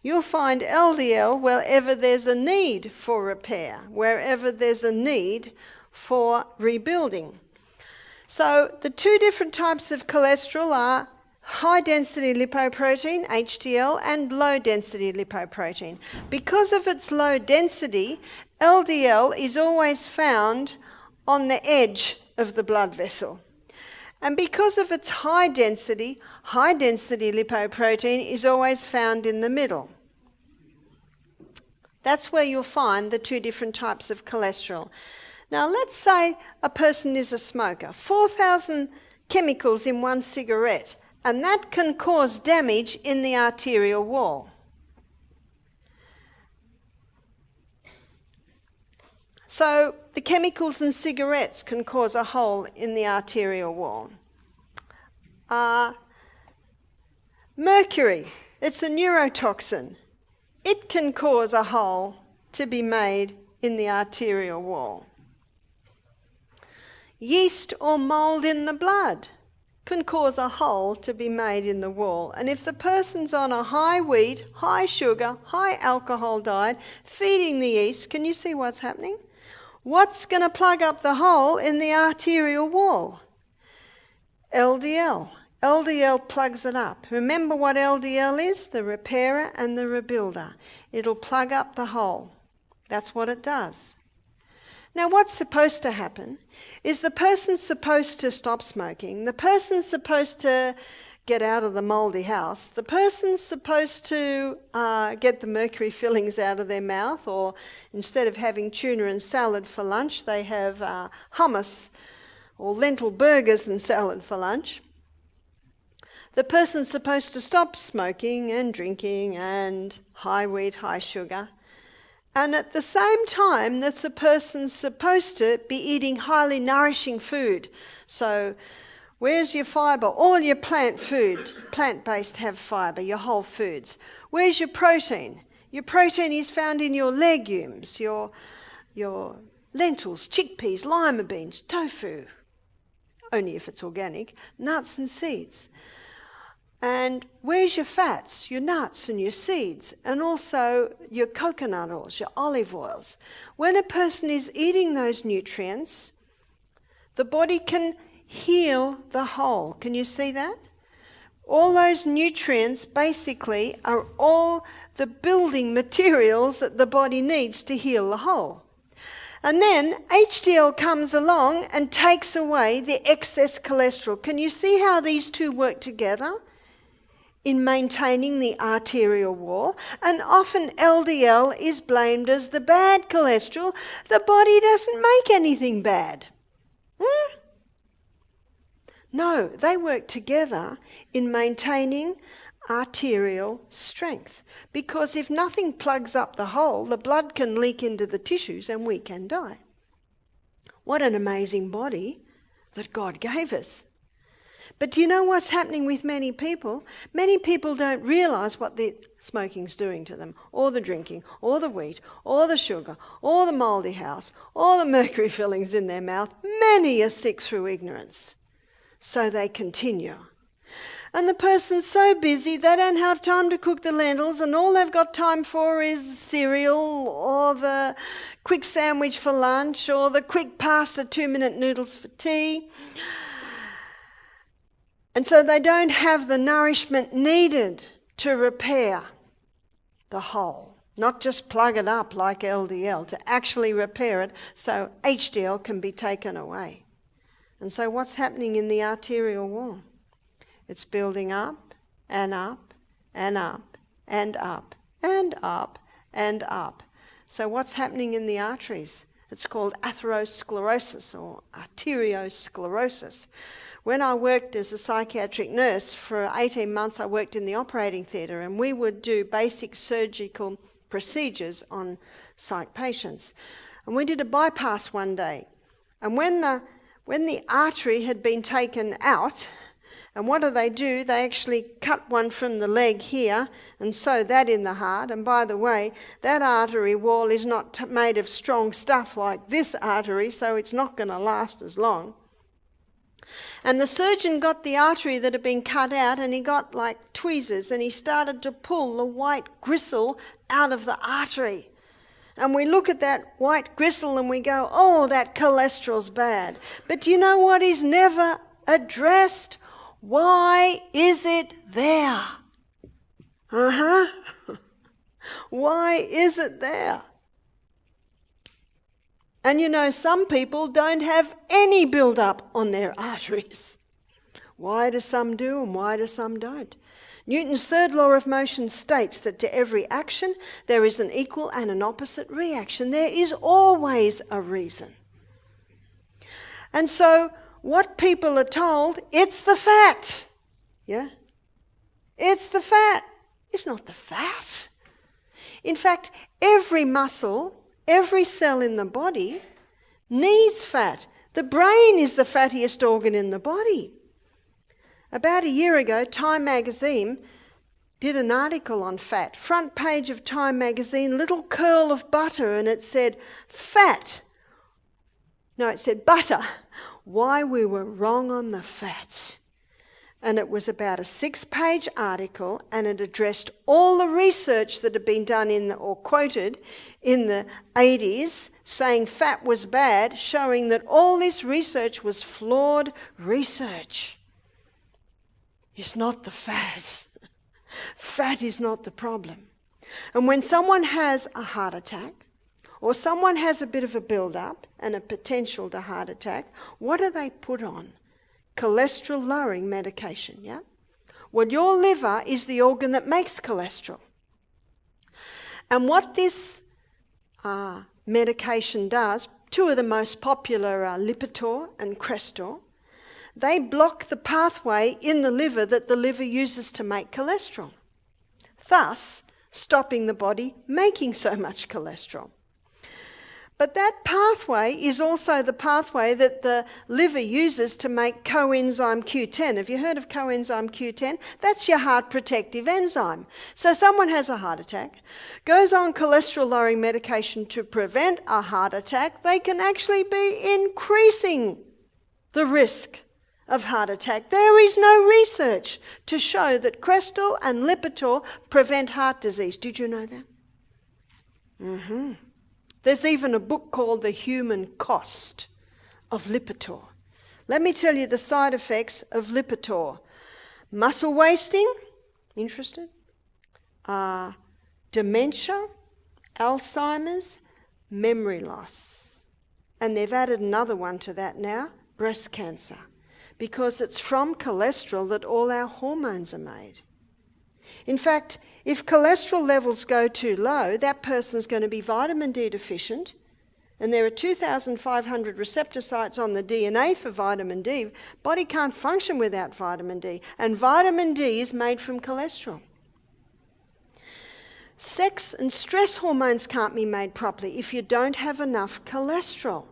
You'll find LDL wherever there's a need for repair, wherever there's a need for rebuilding. So the two different types of cholesterol are high density lipoprotein, HDL, and low density lipoprotein. Because of its low density, LDL is always found on the edge of the blood vessel. And because of its high density lipoprotein is always found in the middle. That's where you'll find the two different types of cholesterol. Now let's say a person is a smoker, 4,000 chemicals in one cigarette, and that can cause damage in the arterial wall. So the chemicals in cigarettes can cause a hole in the arterial wall. Mercury, it's a neurotoxin. It can cause a hole to be made in the arterial wall. Yeast or mold in the blood can cause a hole to be made in the wall. And if the person's on a high wheat, high sugar, high alcohol diet, feeding the yeast, can you see what's happening? What's going to plug up the hole in the arterial wall? LDL. LDL plugs it up. Remember what LDL is? The repairer and the rebuilder. It'll plug up the hole. That's what it does. Now what's supposed to happen is the person's supposed to stop smoking. The person's supposed to get out of the mouldy house. The person's supposed to get the mercury fillings out of their mouth, or instead of having tuna and salad for lunch, they have hummus or lentil burgers and salad for lunch. The person's supposed to stop smoking and drinking and high wheat, high sugar. And at the same time, that's a person's supposed to be eating highly nourishing food. So where's your fibre? All your plant food, plant-based have fibre, your whole foods. Where's your protein? Your protein is found in your legumes, your lentils, chickpeas, lima beans, tofu, only if it's organic, nuts and seeds. And where's your fats, your nuts and your seeds, and also your coconut oils, your olive oils? When a person is eating those nutrients, the body can heal the hole. Can you see that? All those nutrients basically are all the building materials that the body needs to heal the hole. And then HDL comes along and takes away the excess cholesterol. Can you see how these two work together in maintaining the arterial wall? And often LDL is blamed as the bad cholesterol. The body doesn't make anything bad. No, they work together in maintaining arterial strength. Because if nothing plugs up the hole, the blood can leak into the tissues and we can die. What an amazing body that God gave us. But do you know what's happening with many people? Many people don't realise what the smoking's doing to them, or the drinking, or the wheat, or the sugar, or the mouldy house, or the mercury fillings in their mouth. Many are sick through ignorance. So they continue. And the person's so busy they don't have time to cook the lentils, and all they've got time for is cereal, or the quick sandwich for lunch, or the quick pasta 2-minute noodles for tea. And so they don't have the nourishment needed to repair the hole. Not just plug it up like LDL, to actually repair it so HDL can be taken away. And so what's happening in the arterial wall? It's building up and up and up and up and up and up. So what's happening in the arteries? It's called atherosclerosis or arteriosclerosis. When I worked as a psychiatric nurse for 18 months, I worked in the operating theatre, and we would do basic surgical procedures on psych patients. And we did a bypass one day. And when the artery had been taken out, and what do? They actually cut one from the leg here and sew that in the heart. And by the way, that artery wall is not made of strong stuff like this artery, so it's not going to last as long. And the surgeon got the artery that had been cut out, and he got like tweezers, and he started to pull the white gristle out of the artery. And we look at that white gristle and we go, oh, that cholesterol's bad. But you know what is never addressed? Why is it there? Why is it there? And you know, some people don't have any build-up on their arteries. Why do some do and why do some don't? Newton's third law of motion states that to every action there is an equal and an opposite reaction. There is always a reason. And so what people are told, it's the fat. Yeah? It's the fat. It's not the fat. In fact, every muscle, every cell in the body needs fat. The brain is the fattiest organ in the body. About a year ago, Time magazine did an article on fat. Front page of Time magazine, little curl of butter, and it said, fat. No, it said butter. Why we were wrong on the fat. And it was about a 6-page article, and it addressed all the research that had been done or quoted in the 80s, saying fat was bad, showing that all this research was flawed research. It's not the fat. Fat is not the problem. And when someone has a heart attack, or someone has a bit of a build-up and a potential to heart attack, what do they put on? Cholesterol-lowering medication, yeah? Well, your liver is the organ that makes cholesterol. And what this medication does, two of the most popular are Lipitor and Crestor, they block the pathway in the liver that the liver uses to make cholesterol, thus stopping the body making so much cholesterol. But that pathway is also the pathway that the liver uses to make coenzyme Q10. Have you heard of coenzyme Q10? That's your heart protective enzyme. So someone has a heart attack, goes on cholesterol-lowering medication to prevent a heart attack, they can actually be increasing the risk of heart attack. There is no research to show that Crestor and Lipitor prevent heart disease. Did you know that? There's even a book called The Human Cost of Lipitor. Let me tell you the side effects of Lipitor. Muscle wasting, interested? Dementia, Alzheimer's, memory loss. And they've added another one to that now, breast cancer, because it's from cholesterol that all our hormones are made. In fact, if cholesterol levels go too low, that person's going to be vitamin D deficient, and there are 2,500 receptor sites on the DNA for vitamin D. Body can't function without vitamin D, and vitamin D is made from cholesterol. Sex and stress hormones can't be made properly if you don't have enough cholesterol.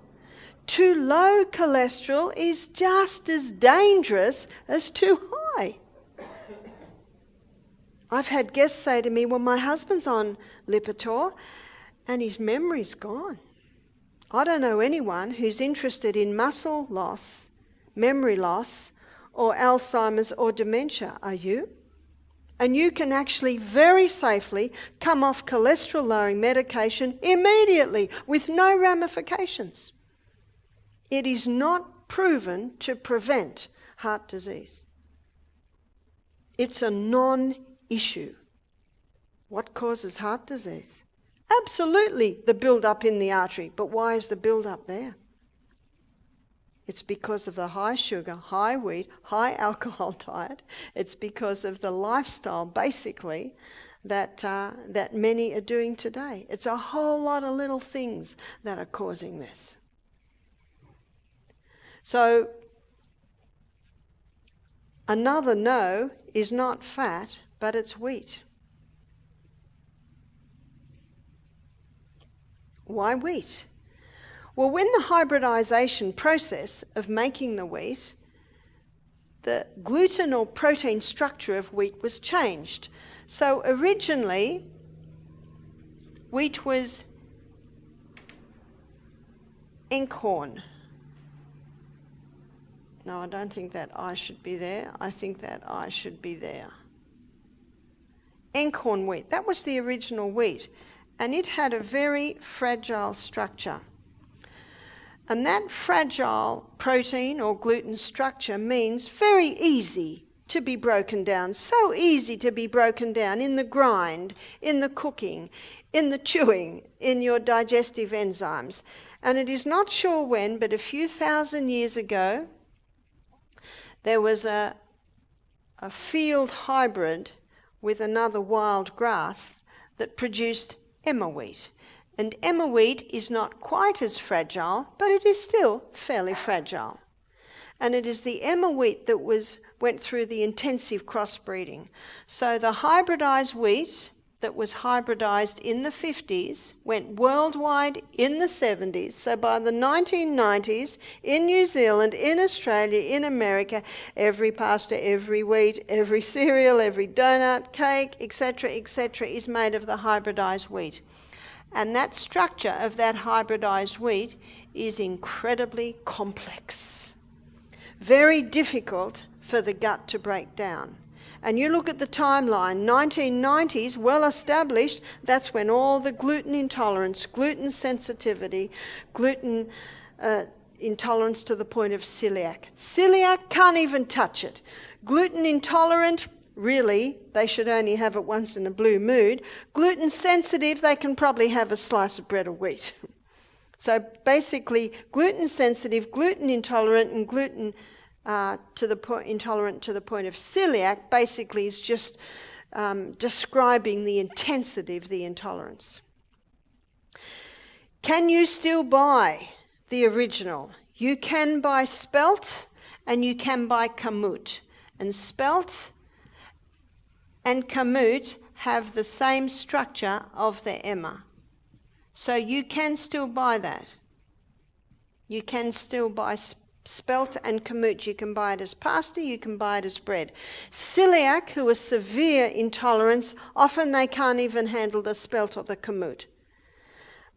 Too low cholesterol is just as dangerous as too high. I've had guests say to me, well, my husband's on Lipitor and his memory's gone. I don't know anyone who's interested in muscle loss, memory loss, or Alzheimer's or dementia. Are you? And you can actually very safely come off cholesterol-lowering medication immediately with no ramifications. It is not proven to prevent heart disease. It's a non-issue. What causes heart disease? Absolutely the build-up in the artery. But why is the build-up there? It's because of the high sugar, high wheat, high alcohol diet. It's because of the lifestyle, basically, that many are doing today. It's a whole lot of little things that are causing this. So, another no is not fat, but it's wheat. Why wheat? Well, when the hybridization process of making the wheat, the gluten or protein structure of wheat was changed. So originally, wheat was inkhorn. No, I don't think that I should be there. I think that I should be there. Inkhorn wheat, that was the original wheat, and it had a very fragile structure. And that fragile protein or gluten structure means very easy to be broken down. So easy to be broken down in the grind, in the cooking, in the chewing, in your digestive enzymes. And it is not sure when, but a few thousand years ago, there was a field hybrid with another wild grass that produced emmer wheat. And emmer wheat is not quite as fragile, but it is still fairly fragile. And it is the emmer wheat that went through the intensive crossbreeding. So the hybridized wheat that was hybridized in the 50s went worldwide in the 70s. So by the 1990s, in New Zealand, in Australia, in America, every pasta, every wheat, every cereal, every donut, cake, etc., is made of the hybridized wheat. And that structure of that hybridized wheat is incredibly complex. Very difficult for the gut to break down. And you look at the timeline, 1990s, well established, that's when all the gluten intolerance, gluten sensitivity, gluten intolerance to the point of celiac. Celiac can't even touch it. Gluten intolerant, really, they should only have it once in a blue moon. Gluten sensitive, they can probably have a slice of bread or wheat. So basically, gluten sensitive, gluten intolerant, and gluten intolerant to the point of celiac basically is just describing the intensity of the intolerance. Can you still buy the original? You can buy spelt and you can buy kamut. And spelt and kamut have the same structure of the emmer. So you can still buy that. You can still buy spelt and kamut. You can buy it as pasta, you can buy it as bread. Celiac, who are severe intolerance, often they can't even handle the spelt or the kamut.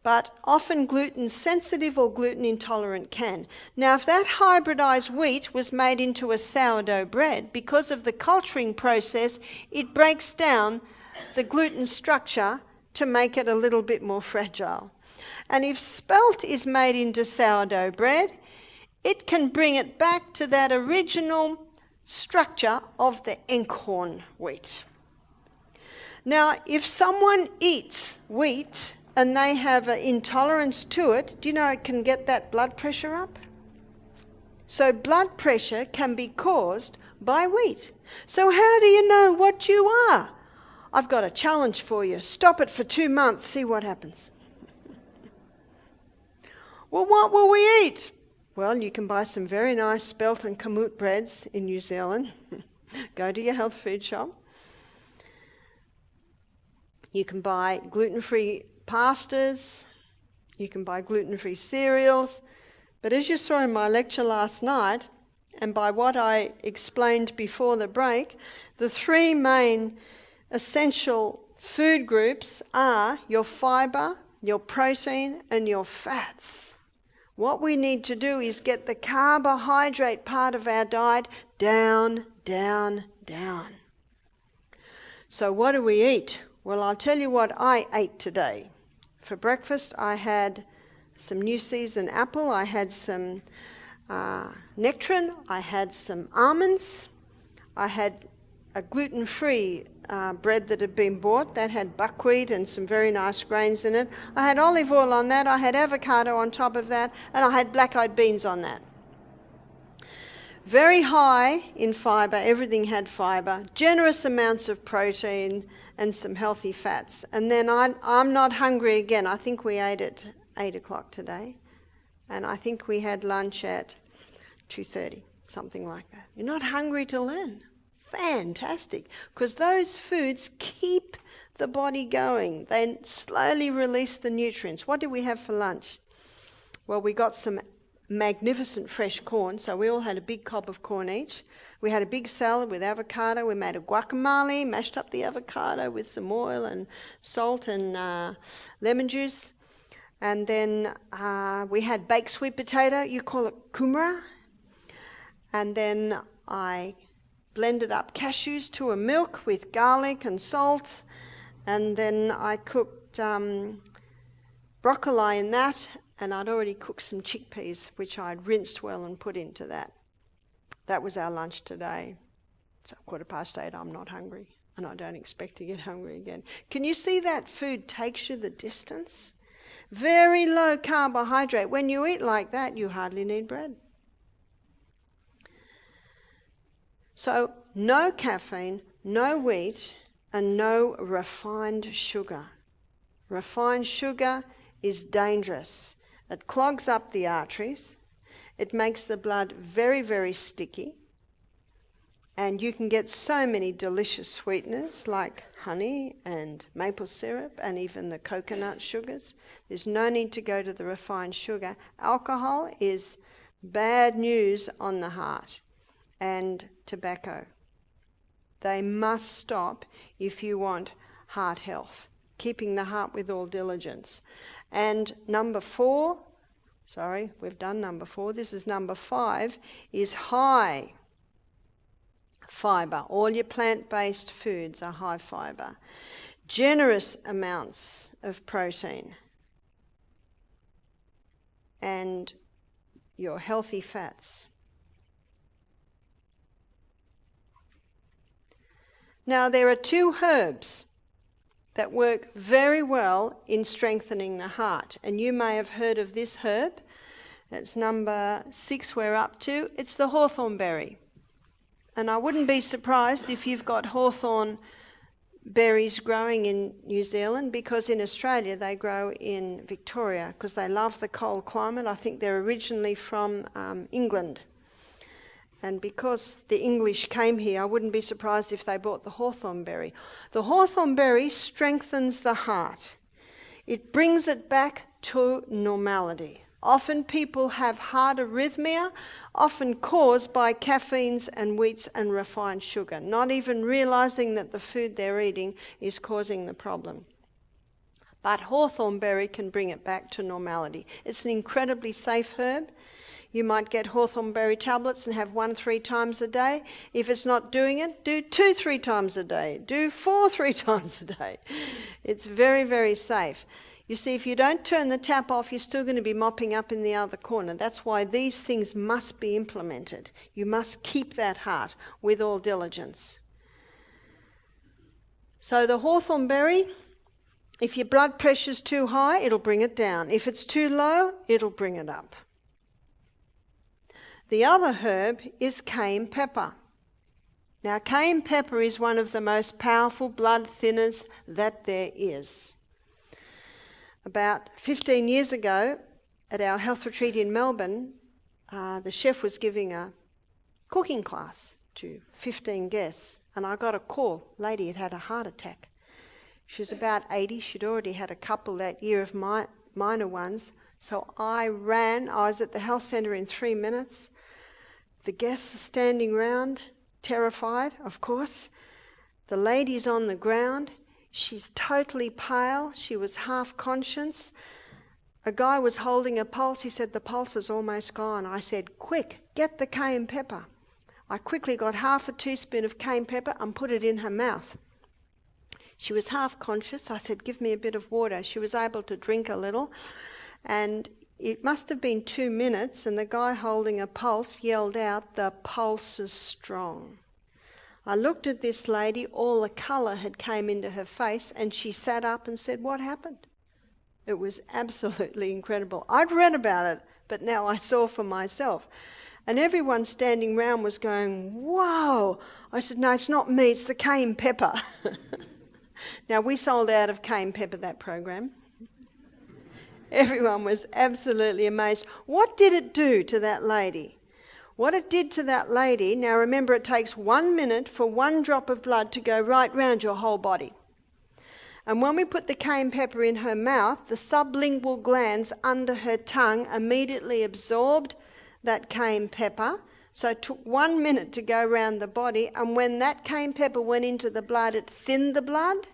But often gluten sensitive or gluten intolerant can. Now, if that hybridized wheat was made into a sourdough bread, because of the culturing process, it breaks down the gluten structure to make it a little bit more fragile. And if spelt is made into sourdough bread, it can bring it back to that original structure of the Enkhorn wheat. Now, if someone eats wheat and they have an intolerance to it, do you know it can get that blood pressure up? So blood pressure can be caused by wheat. So how do you know what you are? I've got a challenge for you. Stop it for 2 months, see what happens. Well, what will we eat? Well, you can buy some very nice spelt and kamut breads in New Zealand. Go to your health food shop. You can buy gluten-free pastas. You can buy gluten-free cereals. But as you saw in my lecture last night, and by what I explained before the break, the 3 main essential food groups are your fibre, your protein, and your fats. What we need to do is get the carbohydrate part of our diet down, down, down. So what do we eat? Well, I'll tell you what I ate today. For breakfast, I had some New Season apple, I had some nectarine, I had some almonds, I had a gluten-free bread that had been bought that had buckwheat and some very nice grains in it. I had olive oil on that, I had avocado on top of that, and I had black-eyed beans on that. Very high in fibre, everything had fibre, generous amounts of protein and some healthy fats. And then I'm not hungry again. I think we ate at 8 o'clock today, and I think we had lunch at 2:30, something like that. You're not hungry till then. Fantastic, because those foods keep the body going. They slowly release the nutrients. What did we have for lunch? Well, we got some magnificent fresh corn, so we all had a big cob of corn each. We had a big salad with avocado. We made a guacamole, mashed up the avocado with some oil and salt and lemon juice. And then we had baked sweet potato. You call it kumara. And then I blended up cashews to a milk with garlic and salt. And then I cooked broccoli in that and I'd already cooked some chickpeas, which I'd rinsed well and put into that. That was our lunch today. It's 8:15. I'm not hungry, and I don't expect to get hungry again. Can you see that food takes you the distance? Very low carbohydrate. When you eat like that, you hardly need bread. So no caffeine, no wheat, and no refined sugar. Refined sugar is dangerous. It clogs up the arteries. It makes the blood very, very sticky. And you can get so many delicious sweeteners like honey and maple syrup and even the coconut sugars. There's no need to go to the refined sugar. Alcohol is bad news on the heart, and tobacco. They must stop if you want heart health, keeping the heart with all diligence. And number 4, we've done number 4, this is number 5, is high fibre. All your plant-based foods are high fibre. Generous amounts of protein. And your healthy fats. Now, there are 2 herbs that work very well in strengthening the heart. And you may have heard of this herb. It's number 6 we're up to. It's the hawthorn berry. And I wouldn't be surprised if you've got hawthorn berries growing in New Zealand, because in Australia they grow in Victoria because they love the cold climate. I think they're originally from England. And because the English came here, I wouldn't be surprised if they bought the hawthorn berry. The hawthorn berry strengthens the heart. It brings it back to normality. Often people have heart arrhythmia, often caused by caffeines and wheats and refined sugar, not even realising that the food they're eating is causing the problem. But hawthorn berry can bring it back to normality. It's an incredibly safe herb. You might get hawthorn berry tablets and have 1 3 times a day. If it's not doing it, do 2 3 times a day. Do 4 3 times a day. It's very, very safe. You see, if you don't turn the tap off, you're still going to be mopping up in the other corner. That's why these things must be implemented. You must keep that heart with all diligence. So the hawthorn berry, if your blood pressure's too high, it'll bring it down. If it's too low, it'll bring it up. The other herb is cayenne pepper. Now, cayenne pepper is one of the most powerful blood thinners that there is. About 15 years ago, at our health retreat in Melbourne, the chef was giving a cooking class to 15 guests, and I got a call. Lady had had a heart attack. She was about 80. She'd already had a couple that year of minor ones. So I ran. I was at the health centre in 3 minutes. The guests are standing round, terrified, of course. The lady's on the ground. She's totally pale. She was half conscious. A guy was holding a pulse. He said, the pulse is almost gone. I said, quick, get the cayenne pepper. I quickly got half a teaspoon of cayenne pepper and put it in her mouth. She was half conscious. I said, give me a bit of water. She was able to drink a little. And it must have been 2 minutes, and the guy holding a pulse yelled out, the pulse is strong. I looked at this lady, all the colour had came into her face, and she sat up and said, what happened? It was absolutely incredible. I'd read about it, but now I saw for myself. And everyone standing round was going, whoa. I said, no, it's not me, it's the cayenne pepper. Now, we sold out of cayenne pepper that program. Everyone was absolutely amazed. What did it do to that lady? What it did to that lady, now remember, it takes 1 minute for 1 drop of blood to go right round your whole body. And when we put the cayenne pepper in her mouth, the sublingual glands under her tongue immediately absorbed that cayenne pepper. So it took 1 minute to go round the body, and when that cayenne pepper went into the blood, it thinned the blood.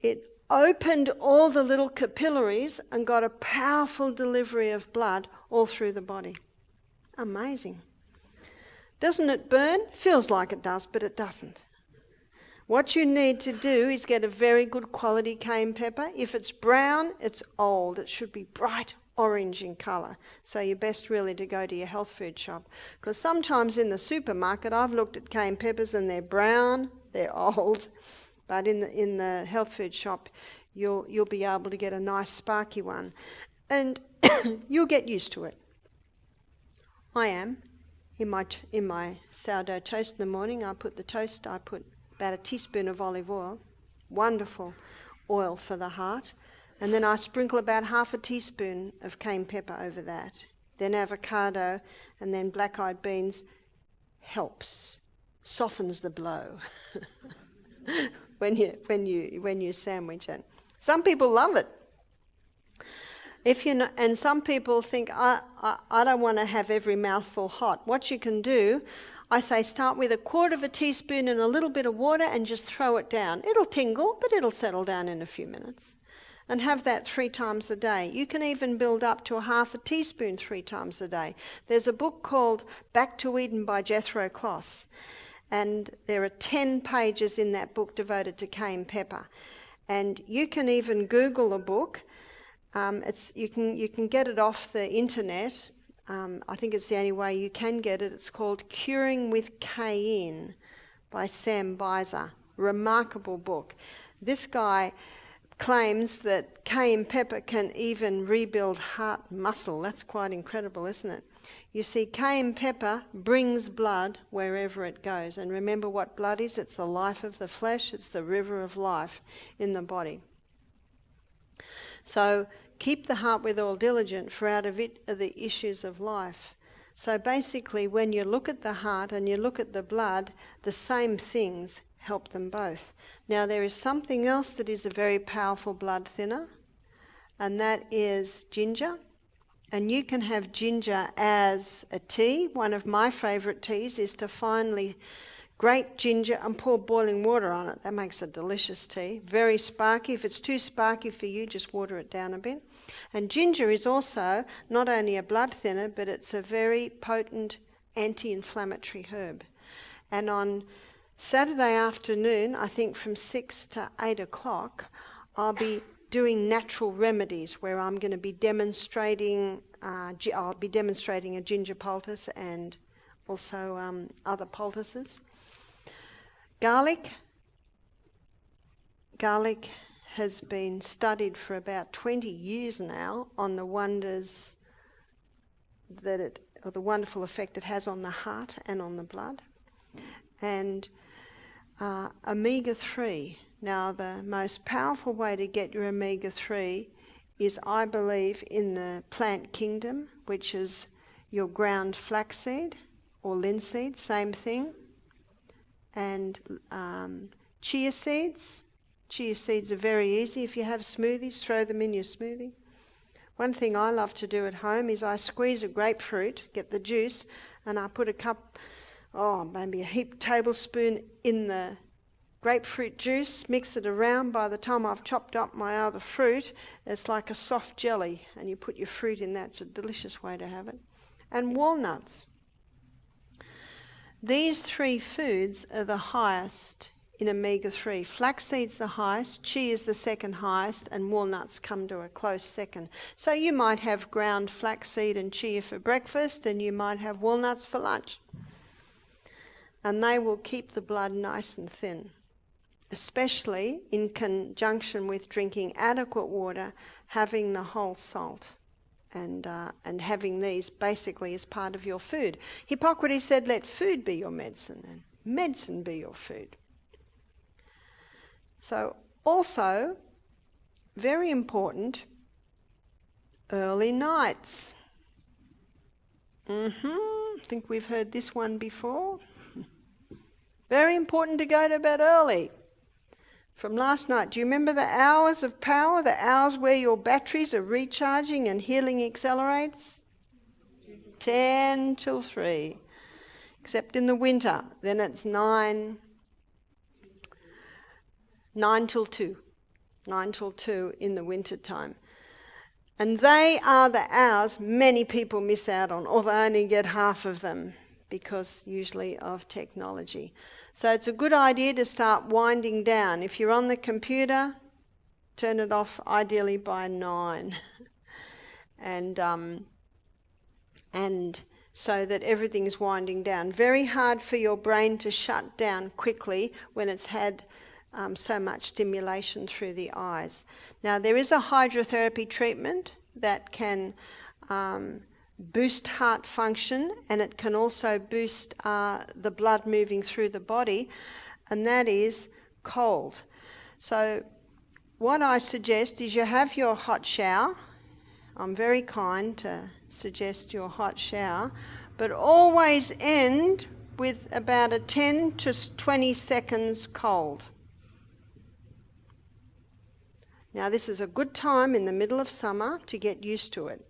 It opened all the little capillaries and got a powerful delivery of blood all through the body. Amazing. Doesn't it burn? Feels like it does, but it doesn't. What you need to do is get a very good quality cayenne pepper. If it's brown, it's old. It should be bright orange in colour. So you're best really to go to your health food shop. Because sometimes in the supermarket, I've looked at cayenne peppers and they're brown, they're old. But in the health food shop, you'll be able to get a nice sparky one. And you'll get used to it. I am. In my sourdough toast in the morning, I put about a teaspoon of olive oil, wonderful oil for the heart, and then I sprinkle about half a teaspoon of cayenne pepper over that. Then avocado, and then black-eyed beans helps, softens the blow when you sandwich it. Some people love it. And some people think, I don't want to have every mouthful hot. What you can do, I say start with 1/4 teaspoon and a little bit of water and just throw it down. It'll tingle, but it'll settle down in a few minutes. And have that 3 times a day. You can even build up to 1/2 teaspoon 3 times a day. There's a book called Back to Eden by Jethro Kloss. And there are 10 pages in that book devoted to cayenne pepper. And you can even Google a book. You can get it off the internet. I think it's the only way you can get it. It's called Curing with Cayenne by Sam Beiser. Remarkable book. This guy claims that cayenne pepper can even rebuild heart muscle. That's quite incredible, isn't it? You see, cayenne pepper brings blood wherever it goes. And remember what blood is? It's the life of the flesh. It's the river of life in the body. So keep the heart with all diligence, for out of it are the issues of life. So basically, when you look at the heart and you look at the blood, the same things help them both. Now, there is something else that is a very powerful blood thinner, and that is ginger. And you can have ginger as a tea. One of my favourite teas is to finely grate ginger and pour boiling water on it. That makes a delicious tea. Very sparky. If it's too sparky for you, just water it down a bit. And ginger is also not only a blood thinner, but it's a very potent anti-inflammatory herb. And on Saturday afternoon, I think from 6 to 8 o'clock, I'll be doing natural remedies where I'm going to be demonstrating, I'll be demonstrating a ginger poultice and also other poultices. Garlic has been studied for about 20 years now on the wonders or the wonderful effect it has on the heart and on the blood. And omega-3. Now, the most powerful way to get your omega-3 is, I believe, in the plant kingdom, which is your ground flaxseed or linseed, same thing. And chia seeds. Chia seeds are very easy. If you have smoothies, throw them in your smoothie. One thing I love to do at home is I squeeze a grapefruit, get the juice, and I put maybe a heaped tablespoon in the grapefruit juice, mix it around. By the time I've chopped up my other fruit, it's like a soft jelly, and you put your fruit in that. It's a delicious way to have it. And walnuts. These 3 foods are the highest in omega-3. Flaxseed's the highest, chia is the second highest, and walnuts come to a close second. So you might have ground flaxseed and chia for breakfast, and you might have walnuts for lunch. And they will keep the blood nice and thin, especially in conjunction with drinking adequate water, having the whole salt, and having these basically as part of your food. Hippocrates said, let food be your medicine, and medicine be your food. So also, very important, early nights. I think we've heard this one before. Very important to go to bed early. From last night, do you remember the hours of power, the hours where your batteries are recharging and healing accelerates? 10 till 3, except in the winter. Then it's 9 till 2. 9 till 2 in the winter time. And they are the hours many people miss out on, or they only get half of them because usually of technology. So it's a good idea to start winding down. If you're on the computer, turn it off ideally by 9. and so that everything's winding down. Very hard for your brain to shut down quickly when it's had so much stimulation through the eyes. Now, there is a hydrotherapy treatment that can boost heart function, and it can also boost the blood moving through the body, and that is cold. So what I suggest is you have your hot shower. I'm very kind to suggest your hot shower, but always end with about a 10 to 20 seconds cold. Now, this is a good time in the middle of summer to get used to it.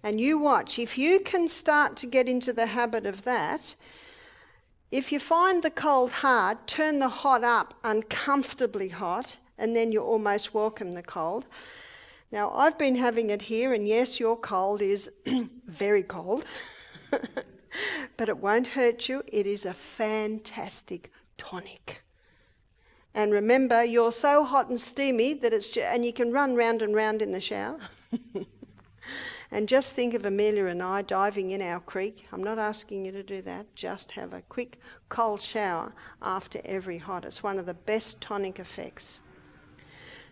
And you watch, if you can start to get into the habit of that, if you find the cold hard, turn the hot up uncomfortably hot, and then you almost welcome the cold. Now, I've been having it here, and yes, your cold is very cold, but it won't hurt you. It is a fantastic tonic. And remember, you're so hot and steamy that and you can run round and round in the shower. And just think of Amelia and I diving in our creek. I'm not asking you to do that. Just have a quick cold shower after every hot. It's one of the best tonic effects.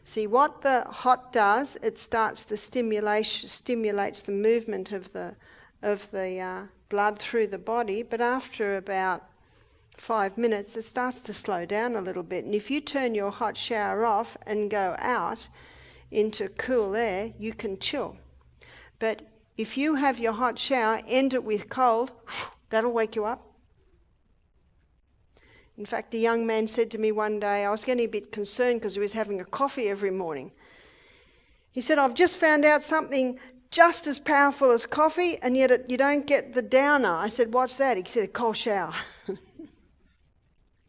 See, what the hot does, it starts the stimulates the movement of the blood through the body, but after about 5 minutes, it starts to slow down a little bit. And if you turn your hot shower off and go out into cool air, you can chill. But if you have your hot shower, end it with cold, that'll wake you up. In fact, a young man said to me one day, I was getting a bit concerned because he was having a coffee every morning. He said, I've just found out something just as powerful as coffee, and yet you don't get the downer. I said, what's that? He said, a cold shower.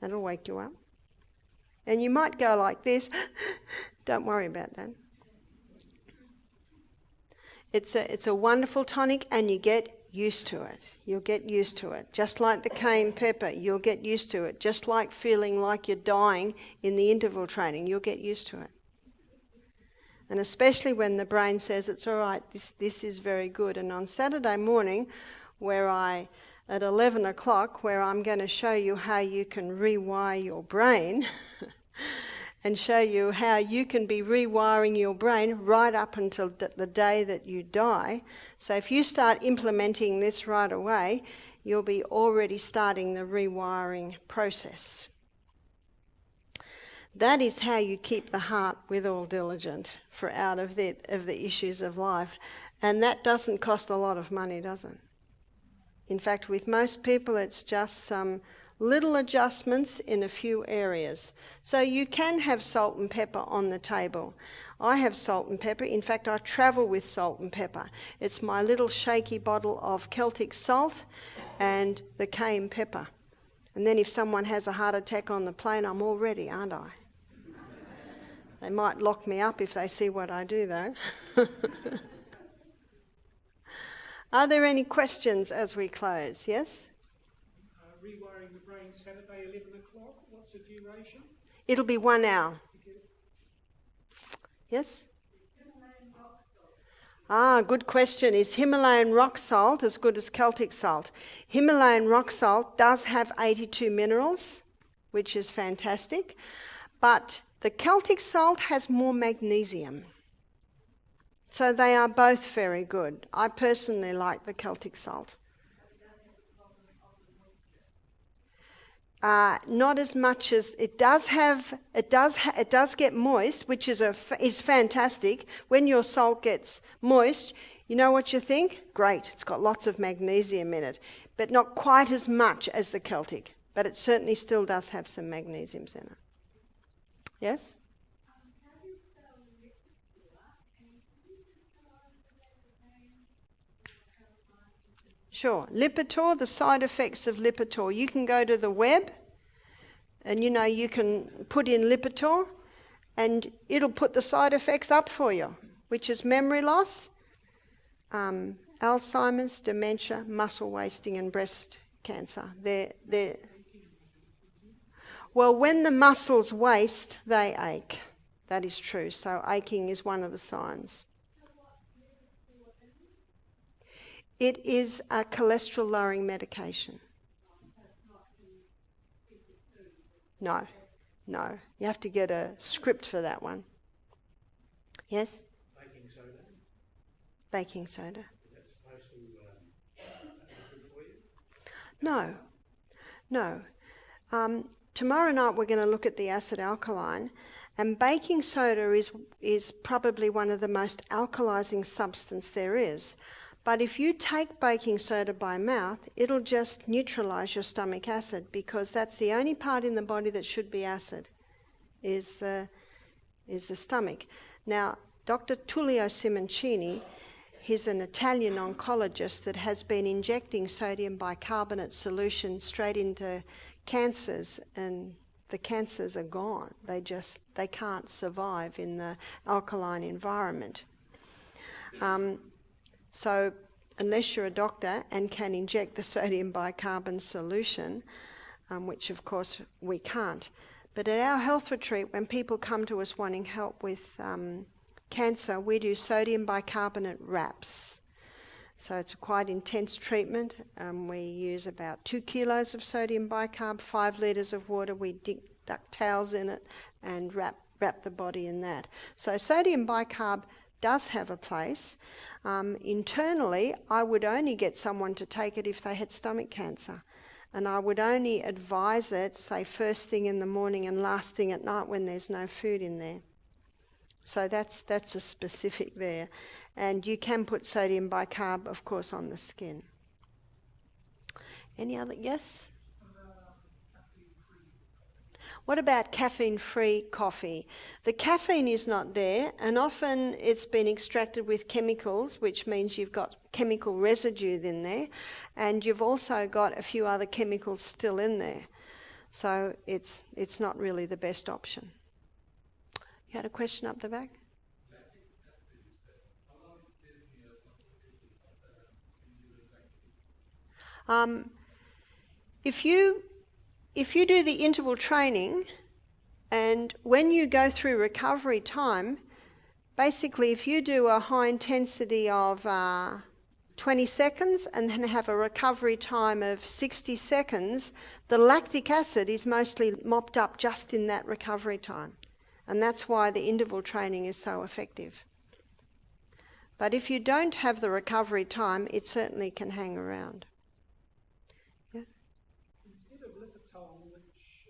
That'll wake you up. And you might go like this. Don't worry about that. It's a wonderful tonic, and you get used to it. You'll get used to it. Just like the cayenne pepper, you'll get used to it. Just like feeling like you're dying in the interval training, you'll get used to it. And especially when the brain says, it's all right, this is very good. And on Saturday morning, at 11 o'clock, where I'm going to show you how you can rewire your brain and show you how you can be rewiring your brain right up until the day that you die. So if you start implementing this right away, you'll be already starting the rewiring process. That is how you keep the heart with all diligence for out of the issues of life. And that doesn't cost a lot of money, does it? In fact, with most people, it's just some little adjustments in a few areas. So you can have salt and pepper on the table. I have salt and pepper. In fact, I travel with salt and pepper. It's my little shaky bottle of Celtic salt and the cayenne pepper. And then if someone has a heart attack on the plane, I'm all ready, aren't I? They might lock me up if they see what I do, though. Are there any questions as we close? Yes? Rewiring the brain, Saturday, 11 o'clock. What's the duration? It'll be 1 hour. Yes? Good question. Is Himalayan rock salt as good as Celtic salt? Himalayan rock salt does have 82 minerals, which is fantastic, but the Celtic salt has more magnesium. So they are both very good. I personally like the Celtic salt. Not as much as it does have. It does get moist, which is fantastic. When your salt gets moist, you know what you think? Great, it's got lots of magnesium in it, but not quite as much as the Celtic. But it certainly still does have some magnesiums in it. Yes? Sure. Lipitor, the side effects of Lipitor. You can go to the web and you can put in Lipitor and it'll put the side effects up for you, which is memory loss, Alzheimer's, dementia, muscle wasting and breast cancer. Well, when the muscles waste, they ache. That is true. So aching is one of the signs. It is a cholesterol-lowering medication. No. You have to get a script for that one. Yes? Baking soda. Baking soda. Is that supposed to be good for you? No. Tomorrow night we're going to look at the acid alkaline, and baking soda is probably one of the most alkalizing substance there is. But if you take baking soda by mouth, it'll just neutralise your stomach acid, because that's the only part in the body that should be acid, is the stomach. Now, Dr. Tullio Simoncini, he's an Italian oncologist that has been injecting sodium bicarbonate solution straight into cancers, and the cancers are gone. They can't survive in the alkaline environment. So unless you're a doctor and can inject the sodium bicarbonate solution, which of course we can't. But at our health retreat, when people come to us wanting help with cancer, we do sodium bicarbonate wraps. So it's a quite intense treatment. We use about 2 kilos of sodium bicarb, 5 litres of water. We duck towels in it and wrap the body in that. So sodium bicarb does have a place. Internally, I would only get someone to take it if they had stomach cancer. And I would only advise it, say, first thing in the morning and last thing at night when there's no food in there. So that's a specific there. And you can put sodium bicarb, of course, on the skin. Any other? Yes? What about caffeine-free coffee? The caffeine is not there, and often it's been extracted with chemicals, which means you've got chemical residue in there, and you've also got a few other chemicals still in there. So it's not really the best option. You had a question up the back? If you do the interval training, and when you go through recovery time, basically if you do a high intensity of 20 seconds and then have a recovery time of 60 seconds, the lactic acid is mostly mopped up just in that recovery time. And that's why the interval training is so effective. But if you don't have the recovery time, it certainly can hang around. Yeah? Instead of Lipitor, which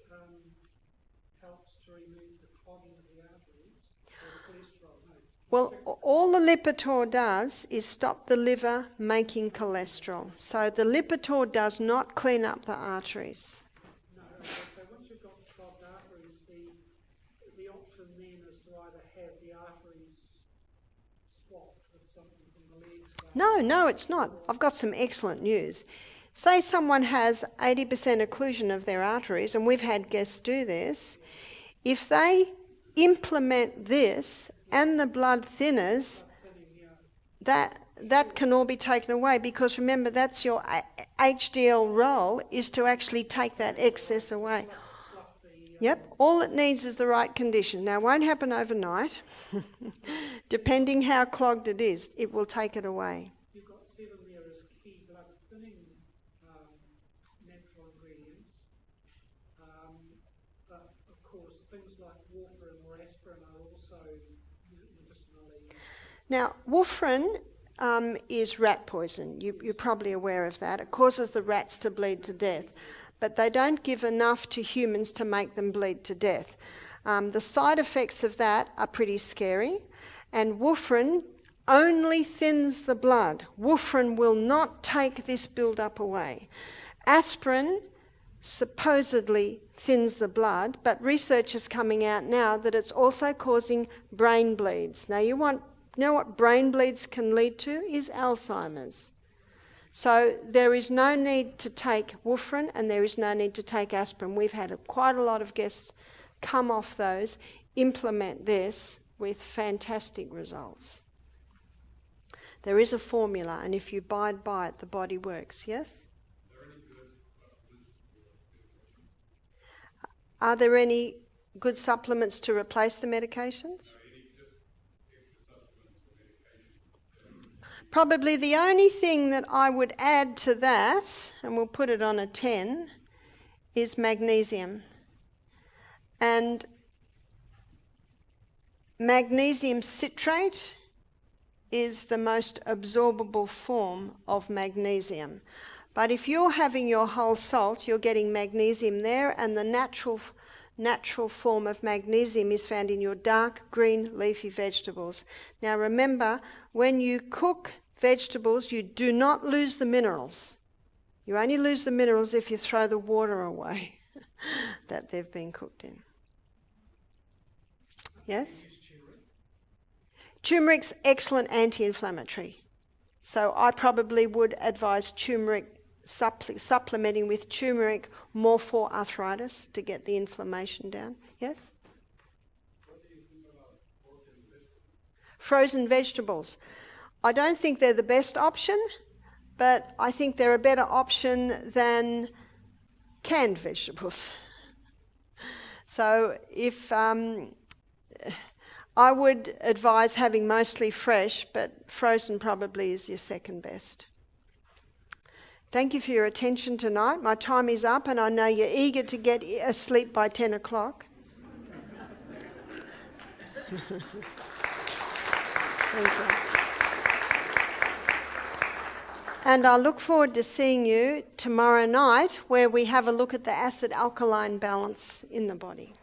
helps to remove the clogging of the arteries, or the cholesterol, well, all the Lipitor does is stop the liver making cholesterol. So the Lipitor does not clean up the arteries. No, so once you've got clogged arteries, the option then is to either have the arteries swapped with something from the legs. No, it's not. I've got some excellent news. Say someone has 80% occlusion of their arteries, and we've had guests do this. If they implement this and the blood thinners, that can all be taken away, because remember, that's your HDL role, is to actually take that excess away. Yep, all it needs is the right condition. Now, it won't happen overnight. Depending how clogged it is, it will take it away. You've got 7 there as key blood thinning natural ingredients. But of course, things like warfarin or aspirin are also medicinally. Now, warfarin is rat poison. You're probably aware of that. It causes the rats to bleed to death. But they don't give enough to humans to make them bleed to death. The side effects of that are pretty scary. And warfarin only thins the blood. Warfarin will not take this build-up away. Aspirin supposedly thins the blood, but research is coming out now that it's also causing brain bleeds. Now, you know what brain bleeds can lead to is Alzheimer's. So there is no need to take warfarin, and there is no need to take aspirin. We've had quite a lot of guests come off those, implement this with fantastic results. There is a formula, and if you abide by it, the body works, yes? Are there any good supplements to replace the medications? Probably the only thing that I would add to that, and we'll put it on a 10, is magnesium. And magnesium citrate is the most absorbable form of magnesium. But if you're having your whole salt, you're getting magnesium there, and the natural form of magnesium is found in your dark green leafy vegetables. Now remember, when you cook vegetables, you do not lose the minerals. You only lose the minerals if you throw the water away that they've been cooked in. Yes? Turmeric's excellent anti-inflammatory. So I probably would advise turmeric, supplementing with turmeric more for arthritis to get the inflammation down. Yes? What do you think about frozen vegetables? Frozen vegetables. I don't think they're the best option, but I think they're a better option than canned vegetables. So if I would advise having mostly fresh, but frozen probably is your second best. Thank you for your attention tonight. My time is up and I know you're eager to get asleep by 10 o'clock. Thank you. And I look forward to seeing you tomorrow night where we have a look at the acid-alkaline balance in the body.